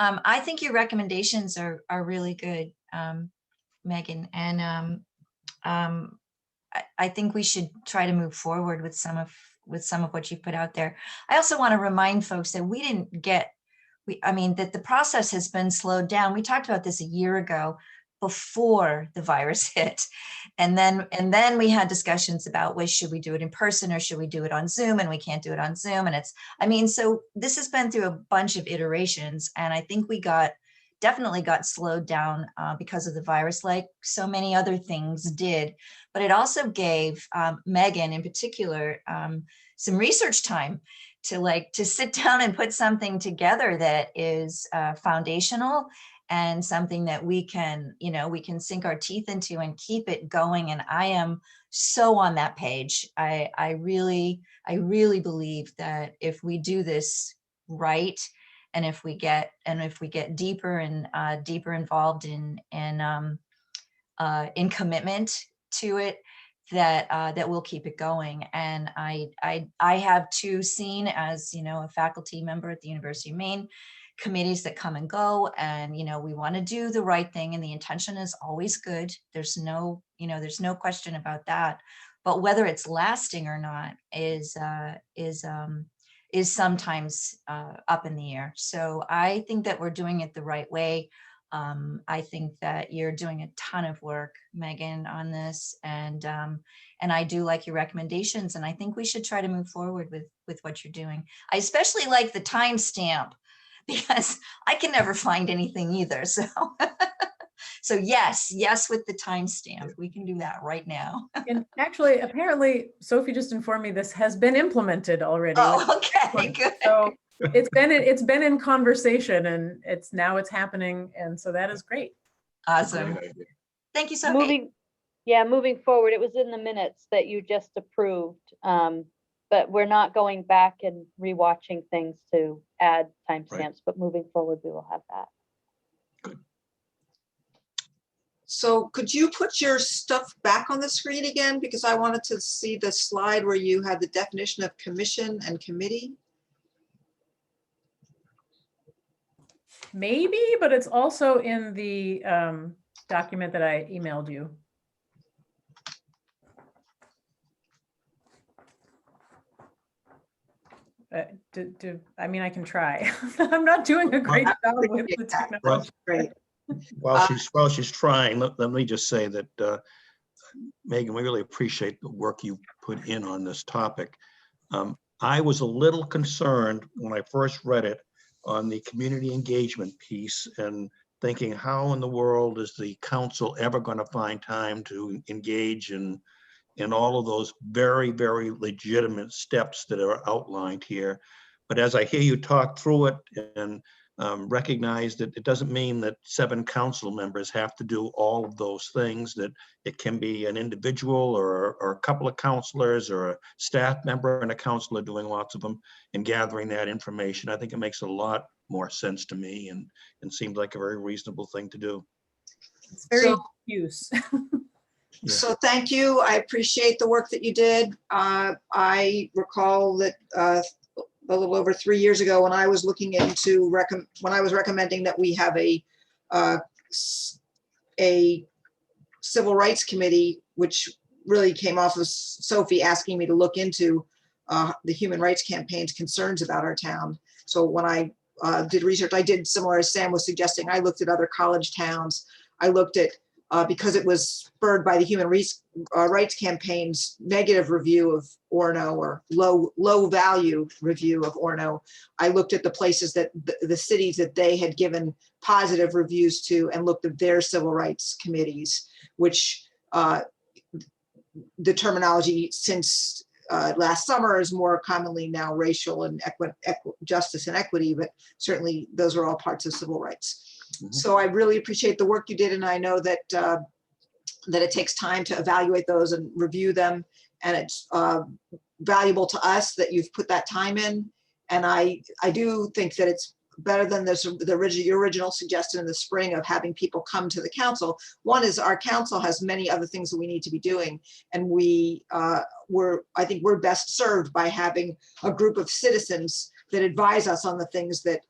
I think your recommendations are really good, Megan, and I think we should try to move forward with some of what you put out there. I also want to remind folks that that the process has been slowed down. We talked about this a year ago, before the virus hit, and then we had discussions about, well, should we do it in person or should we do it on Zoom? And we can't do it on Zoom. And so this has been through a bunch of iterations, and I think we definitely got slowed down because of the virus, like so many other things did. But it also gave Megan in particular some research time to sit down and put something together that is foundational, and something that we can sink our teeth into and keep it going. And I am so on that page. I really believe that if we do this right, and if we get deeper and deeper involved in commitment to it, that we'll keep it going. And I have too seen, as you know, a faculty member at the University of Maine, committees that come and go, and we want to do the right thing, and the intention is always good. There's no question about that. But whether it's lasting or not is sometimes up in the air. So I think that we're doing it the right way. I think that you're doing a ton of work, Megan, on this, and I do like your recommendations, and I think we should try to move forward with what you're doing. I especially like the timestamp, because I can never find anything either. So, so yes, with the timestamp, we can do that right now. And actually, apparently, Sophie just informed me this has been implemented already. Oh, okay, good. So it's been in conversation, and it's happening, and so that is great. Awesome. Thank you, Sophie. Moving forward, it was in the minutes that you just approved, but we're not going back and rewatching things to add timestamps. Right. But moving forward, we will have that. So could you put your stuff back on the screen again? Because I wanted to see the slide where you had the definition of commission and committee. Maybe, but it's also in the document that I emailed you. I mean, I can try. I'm not doing a great job with the technology. Great. While she's trying, let me just say that, Megan, we really appreciate the work you put in on this topic. I was a little concerned when I first read it on the community engagement piece, and thinking, how in the world is the council ever going to find time to engage in all of those very, very legitimate steps that are outlined here. But as I hear you talk through it and recognize that it doesn't mean that 7 council members have to do all of those things, that it can be an individual or a couple of counselors or a staff member and a counselor doing lots of them and gathering that information. I think it makes a lot more sense to me, and seems like a very reasonable thing to do. It's very diffuse. Yeah. So thank you. I appreciate the work that you did. I recall that a little over 3 years ago, when I was looking into when I was recommending that we have a civil rights committee, which really came off of Sophie asking me to look into the Human Rights Campaign's concerns about our town. So when I did research, I did similar as Sam was suggesting. I looked at other college towns. I looked at, because it was spurred by the Human Rights Campaign's negative review of Orono, or low value review of Orono, I looked at the places that the cities that they had given positive reviews to, and looked at their civil rights committees, which the terminology since last summer is more commonly now racial and justice and equity, but certainly those are all parts of civil rights. Mm-hmm. So I really appreciate the work you did, and I know that that it takes time to evaluate those and review them, and it's valuable to us that you've put that time in. And I do think that it's better than your original suggestion in the spring of having people come to the council. One is our council has many other things that we need to be doing, and I think we're best served by having a group of citizens that advise us on the things that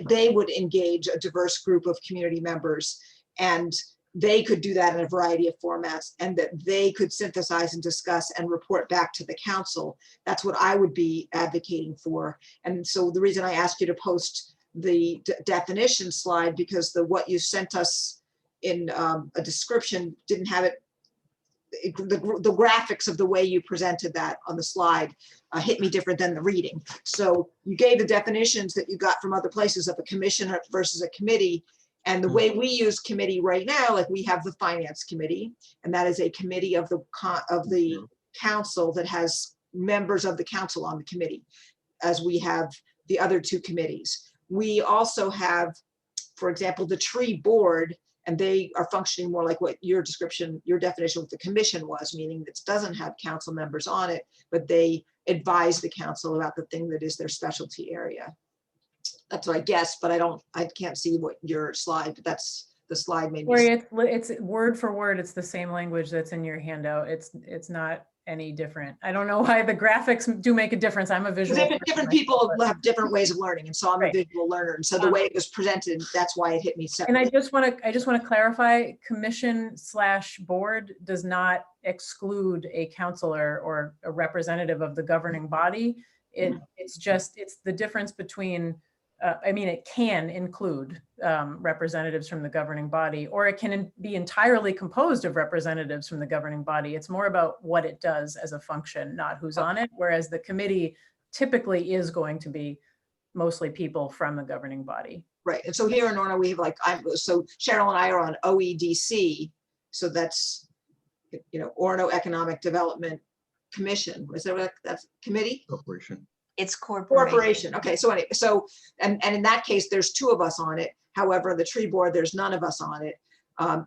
they would engage a diverse group of community members, and they could do that in a variety of formats, and that they could synthesize and discuss and report back to the council. That's what I would be advocating for. And so the reason I asked you to post the definition slide, because what you sent us in a description didn't have it. The graphics of the way you presented that on the slide hit me different than the reading. So you gave the definitions that you got from other places of a commission versus a committee. And the way we use committee right now, like we have the finance committee, and that is a committee of the council that has members of the council on the committee, as we have the other 2 committees. We also have, for example, the tree board, and they are functioning more like what your definition of the commission was, meaning that it doesn't have council members on it, but they advise the council about the thing that is their specialty area. That's what I guess, but I can't see what your slide, but that's the slide made me. Lori, it's word for word. It's the same language that's in your handout. It's not any different. I don't know why the graphics do make a difference. I'm a visual person Different myself, people but- have different ways of learning, and so I'm a Right. visual learner, and so the way it was presented, that's why it hit me And separately. I just want to clarify, commission/board does not exclude a counselor or a representative of the governing body. It's the difference between, I mean, it can include representatives from the governing body, or it can be entirely composed of representatives from the governing body. It's more about what it does as a function, not who's on it. Whereas the committee typically is going to be mostly people from the governing body. Right, and so here in Orono, we have so Cheryl and I are on OEDC, so that's, Orono Economic Development Commission. Is that what that's committee? Corporation. It's corporation. Okay, so anyway, and in that case, there's 2 of us on it. However, the tree board, there's none of us on it.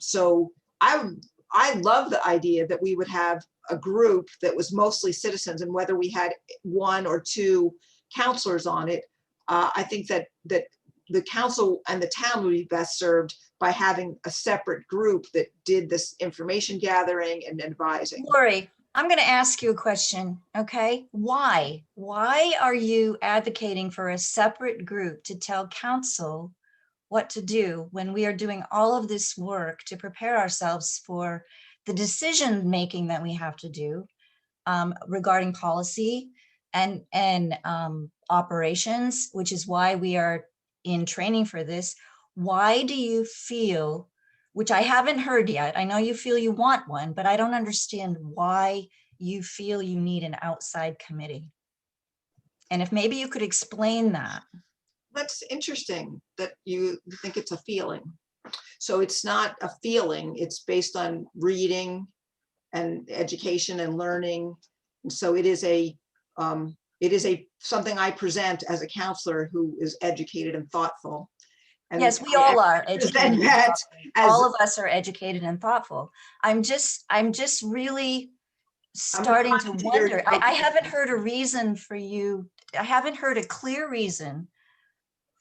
So I love the idea that we would have a group that was mostly citizens, and whether we had 1 or 2 counselors on it, I think that the council and the town would be best served by having a separate group that did this information gathering and advising. Lori, I'm going to ask you a question, okay? Why? Why are you advocating for a separate group to tell council what to do when we are doing all of this work to prepare ourselves for the decision-making that we have to do regarding policy and operations, which is why we are in training for this? Why do you feel, which I haven't heard yet, I know you feel you want one, but I don't understand why you feel you need an outside committee? And if maybe you could explain that. That's interesting that you think it's a feeling. So it's not a feeling, it's based on reading and education and learning. And so it is something I present as a counselor who is educated and thoughtful. And yes, we all are educated. All of us are educated and thoughtful. I'm just really starting to wonder. I haven't heard a reason for you. I haven't heard a clear reason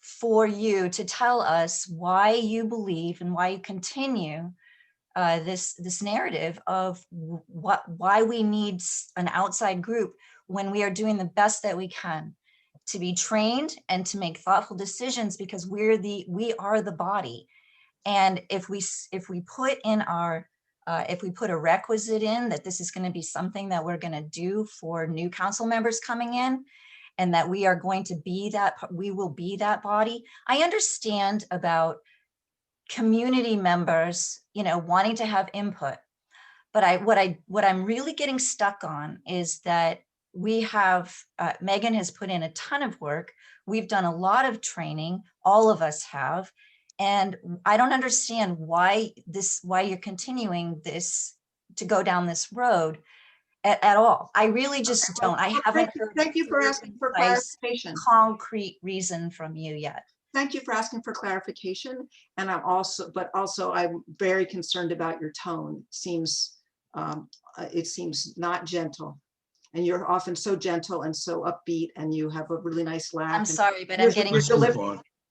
for you to tell us why you believe and why you continue this narrative of why we need an outside group when we are doing the best that we can to be trained and to make thoughtful decisions, because we are the body. And if we put in our if we put a requisite in that this is going to be something that we're going to do for new council members coming in, and that we are going to be we will be that body. I understand about community members, wanting to have input, but what I'm really getting stuck on is that we have, Megan has put in a ton of work. We've done a lot of training, all of us have, and I don't understand why you're continuing this, to go down this road at all. I really just don't. I haven't heard. Thank you for asking for clarification. Concrete reason from you yet. Thank you for asking for clarification. And I'm very concerned about your tone. It seems not gentle. And you're often so gentle and so upbeat, and you have a really nice laugh. I'm sorry, but I'm getting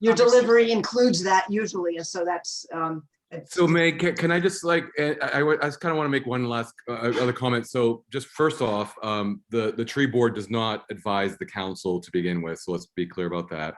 your delivery includes that usually, and so that's. So Meg, can I just I just kind of want to make one last other comment. So just first off, the tree board does not advise the council to begin with. So let's be clear about that.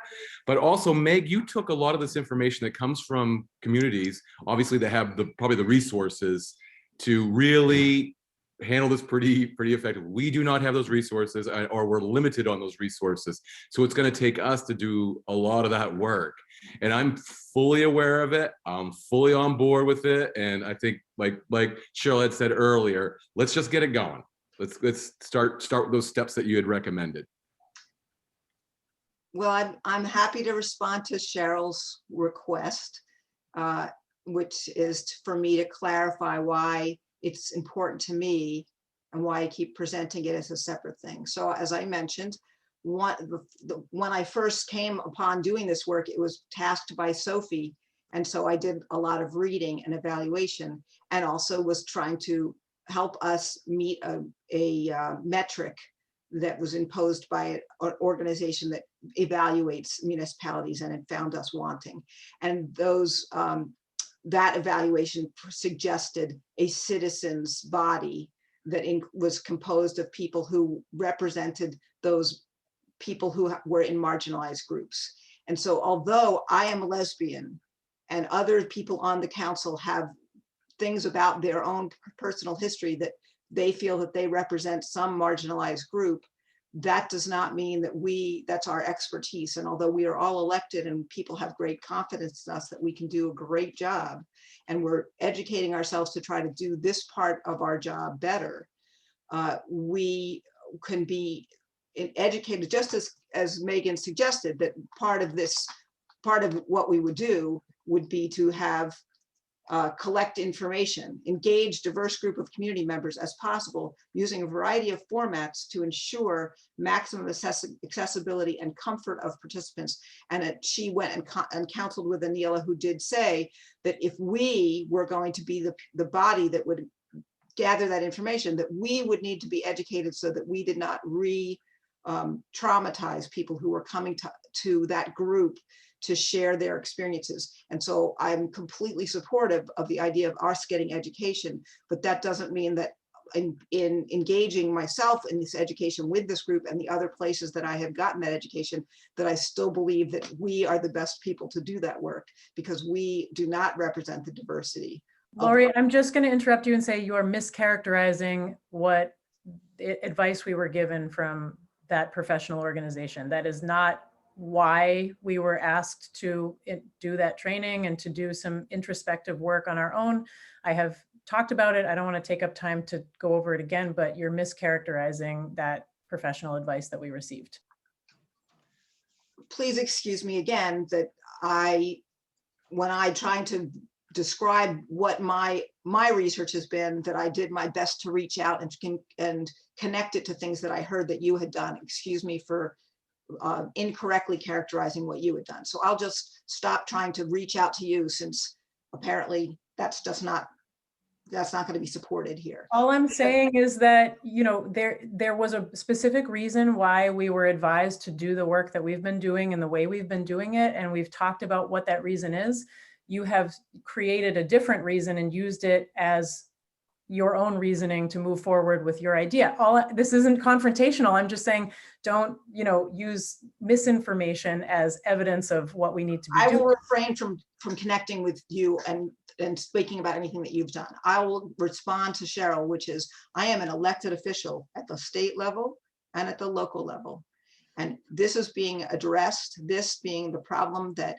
But also, Meg, you took a lot of this information that comes from communities. Obviously, they have probably the resources to really handle this pretty effectively. We do not have those resources, or we're limited on those resources. So it's going to take us to do a lot of that work. And I'm fully aware of it. I'm fully on board with it. And I think, like Cheryl had said earlier, let's just get it going. Let's start with those steps that you had recommended. Well, I'm happy to respond to Cheryl's request, which is for me to clarify why it's important to me and why I keep presenting it as a separate thing. So as I mentioned, when I first came upon doing this work, it was tasked by Sophie. And so I did a lot of reading and evaluation, and also was trying to help us meet a metric that was imposed by an organization that evaluates municipalities, and it found us wanting. And those that evaluation suggested a citizens body that was composed of people who represented those people who were in marginalized groups. And so although I am a lesbian and other people on the council have things about their own personal history that they feel that they represent some marginalized group, that does not mean that that's our expertise. And although we are all elected and people have great confidence in us that we can do a great job, and we're educating ourselves to try to do this part of our job better, we can be educated, just as Megan suggested, that part of what we would do would be to have collect information, engage diverse group of community members as possible, using a variety of formats to ensure maximum accessibility and comfort of participants. And she went and counseled with Anila, who did say that if we were going to be the body that would gather that information, that we would need to be educated so that we did not traumatize people who were coming to that group to share their experiences. And so I'm completely supportive of the idea of us getting education, but that doesn't mean that in engaging myself in this education with this group and the other places that I have gotten that education, that I still believe that we are the best people to do that work, because we do not represent the diversity. Lori, I'm just going to interrupt you and say you are mischaracterizing what advice we were given from that professional organization. That is not why we were asked to do that training and to do some introspective work on our own. I have talked about it. I don't want to take up time to go over it again, but you're mischaracterizing that professional advice that we received. Please excuse me again that when I trying to describe what my research has been, that I did my best to reach out and connect it to things that I heard that you had done. Excuse me for incorrectly characterizing what you had done. So I'll just stop trying to reach out to you, since apparently that's not going to be supported here. All I'm saying is that, you know, there was a specific reason why we were advised to do the work that we've been doing and the way we've been doing it. And we've talked about what that reason is. You have created a different reason and used it as your own reasoning to move forward with your idea. This isn't confrontational. I'm just saying, don't, you know, use misinformation as evidence of what we need to be doing. I will refrain from connecting with you and speaking about anything that you've done. I will respond to Cheryl, which is, I am an elected official at the state level and at the local level. And this is being addressed, this being the problem that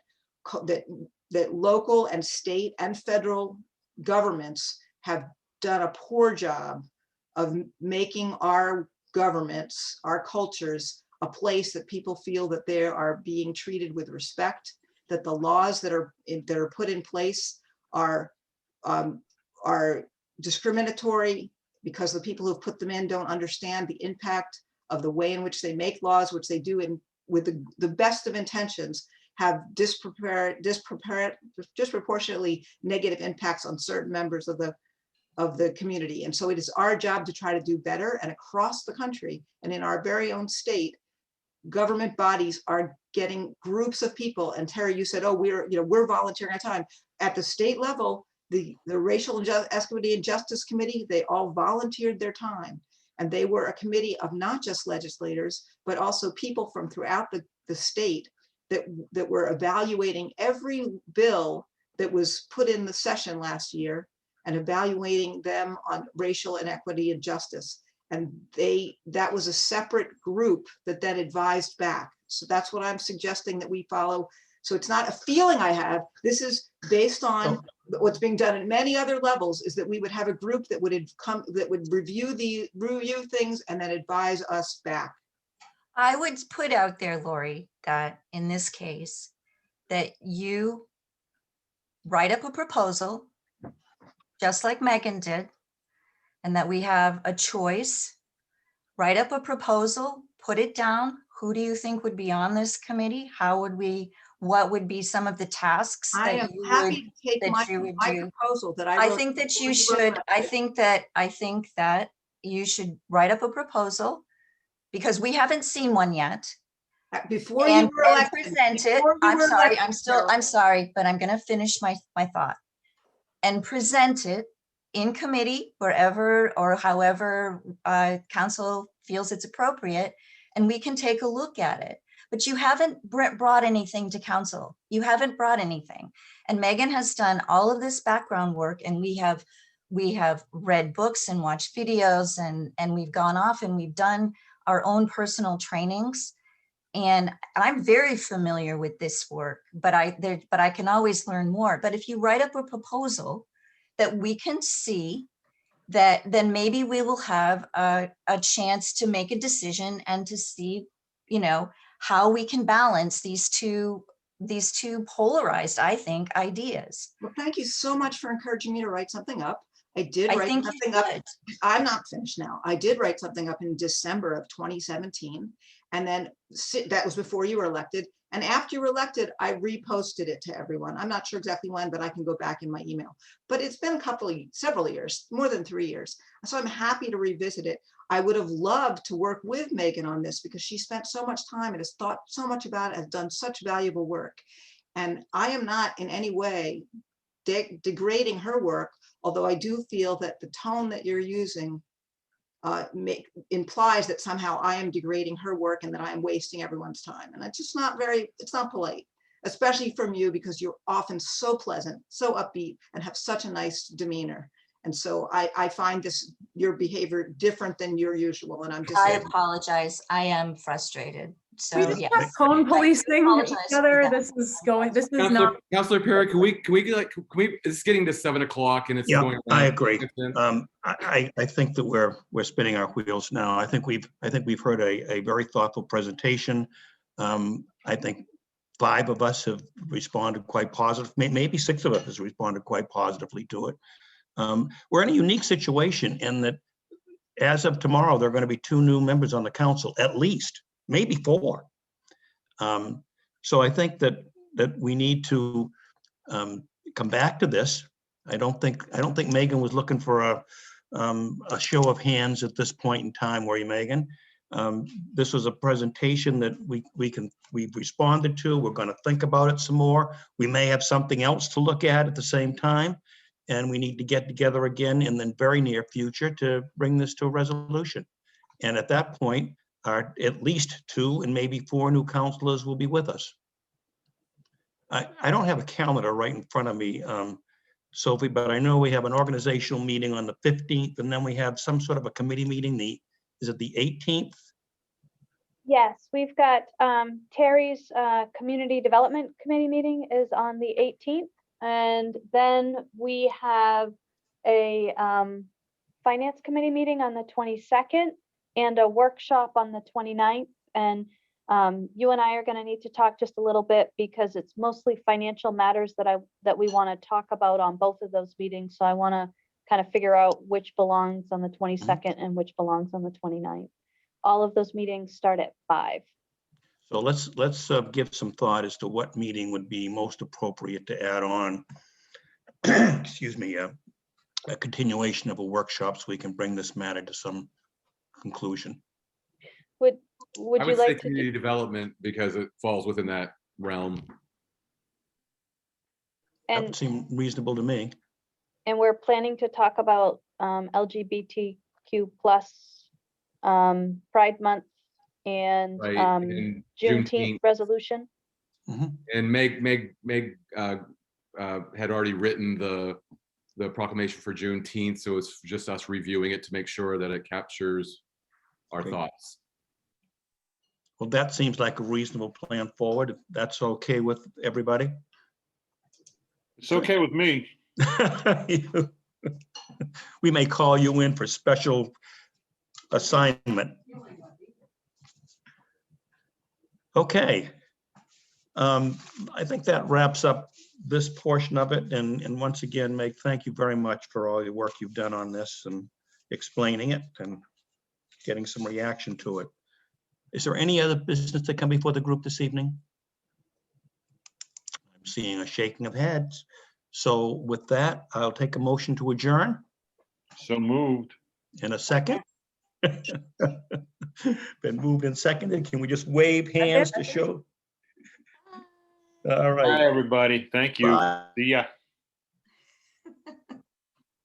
local and state and federal governments have done a poor job of making our governments, our cultures, a place that people feel that they are being treated with respect, that the laws that are put in place are discriminatory because the people who've put them in don't understand the impact of the way in which they make laws, which they do with the best of intentions, have disproportionately negative impacts on certain members of the community. And so it is our job to try to do better, and across the country and in our very own state, government bodies are getting groups of people. And Terry, you said, oh, we're volunteering our time. At the state level, the Racial Equity and Justice Committee, they all volunteered their time. And they were a committee of not just legislators, but also people from throughout the state that were evaluating every bill that was put in the session last year and evaluating them on racial inequity and justice. And that was a separate group that then advised back. So that's what I'm suggesting that we follow. So it's not a feeling I have. This is based on what's being done at many other levels, is that we would have a group that would review things and then advise us back. I would put out there, Lori, that in this case, that you write up a proposal, just like Megan did, and that we have a choice. Write up a proposal, put it down. Who do you think would be on this committee? What would be some of the tasks I that am you happy would, to take that my you would do? proposal that I think that you should, I think that you should write up a proposal, because we haven't seen one yet. Before you were elected. Present it. I'm sorry, but I'm going to finish my thought. and present it in committee, wherever or however council feels it's appropriate, and we can take a look at it. But you haven't brought anything to council. You haven't brought anything. And Megan has done all of this background work, and we have read books and watched videos, and we've gone off and we've done our own personal trainings. And I'm very familiar with this work, but I can always learn more. But if you write up a proposal that we can see, that then maybe we will have a chance to make a decision and to see, you know, how we can balance these two polarized, I think, ideas. Well, thank you so much for encouraging me to write something up. I did I write think you something up. should. I'm not finished now. I did write something up in December of 2017. And then that was before you were elected. And after you were elected, I reposted it to everyone. I'm not sure exactly when, but I can go back in my email. But it's been several years, more than 3 years. So I'm happy to revisit it. I would have loved to work with Megan on this because she spent so much time and has thought so much about it, has done such valuable work. And I am not in any way degrading her work, although I do feel that the tone that you're using implies that somehow I am degrading her work and that I am wasting everyone's time. And it's just it's not polite, especially from you, because you're often so pleasant, so upbeat, and have such a nice demeanor. And so I find your behavior different than your usual. And I apologize. I am frustrated. So We just yes. have cone policing apologize each for other. that. This is not. Councilor Perry, can we, it's getting to 7 o'clock and it's Yeah, going. I agree. I think that we're spinning our wheels now. I think we've heard a very thoughtful presentation. I think 5 of us have responded quite positive. Maybe 6 of us has responded quite positively to it. We're in a unique situation in that as of tomorrow, there are going to be 2 new members on the council, at least, maybe 4. So I think that we need to come back to this. I don't think Megan was looking for a show of hands at this point in time, were you, Megan? This was a presentation that we've responded to. We're going to think about it some more. We may have something else to look at the same time, and we need to get together again in the very near future to bring this to a resolution. And at that point, at least 2 and maybe 4 new councilors will be with us. I don't have a calendar right in front of me, Sophie, but I know we have an organizational meeting on the 15th, and then we have some sort of a committee meeting. Is it the 18th? Yes, we've got Terry's Community Development Committee meeting is on the 18th. And then we have a Finance Committee meeting on the 22nd and a workshop on the 29th. And you and I are going to need to talk just a little bit because it's mostly financial matters that we want to talk about on both of those meetings. So I want to kind of figure out which belongs on the 22nd and which belongs on the 29th. All of those meetings start at 5. So let's give some thought as to what meeting would be most appropriate to add on, excuse me, a continuation of a workshop so we can bring this matter to some conclusion. Would I you would say like to community development because it falls within that realm. That would seem reasonable to me. And we're planning to talk about LGBTQ plus Pride Month and Right, and Juneteenth resolution. And Meg had already written the proclamation for Juneteenth, so it's just us reviewing it to make sure that it captures our thoughts. Well, that seems like a reasonable plan forward. If that's okay with everybody. It's okay with me. We may call you in for special assignment. Okay. I think that wraps up this portion of it. And once again, Meg, thank you very much for all your work you've done on this and explaining it and getting some reaction to it. Is there any other business to come before the group this evening? I'm seeing a shaking of heads. So with that, I'll take a motion to adjourn. So moved. In a second. Been moved and seconded. Can we just wave hands to show? All right. Bye, everybody. Thank you. Bye. See ya.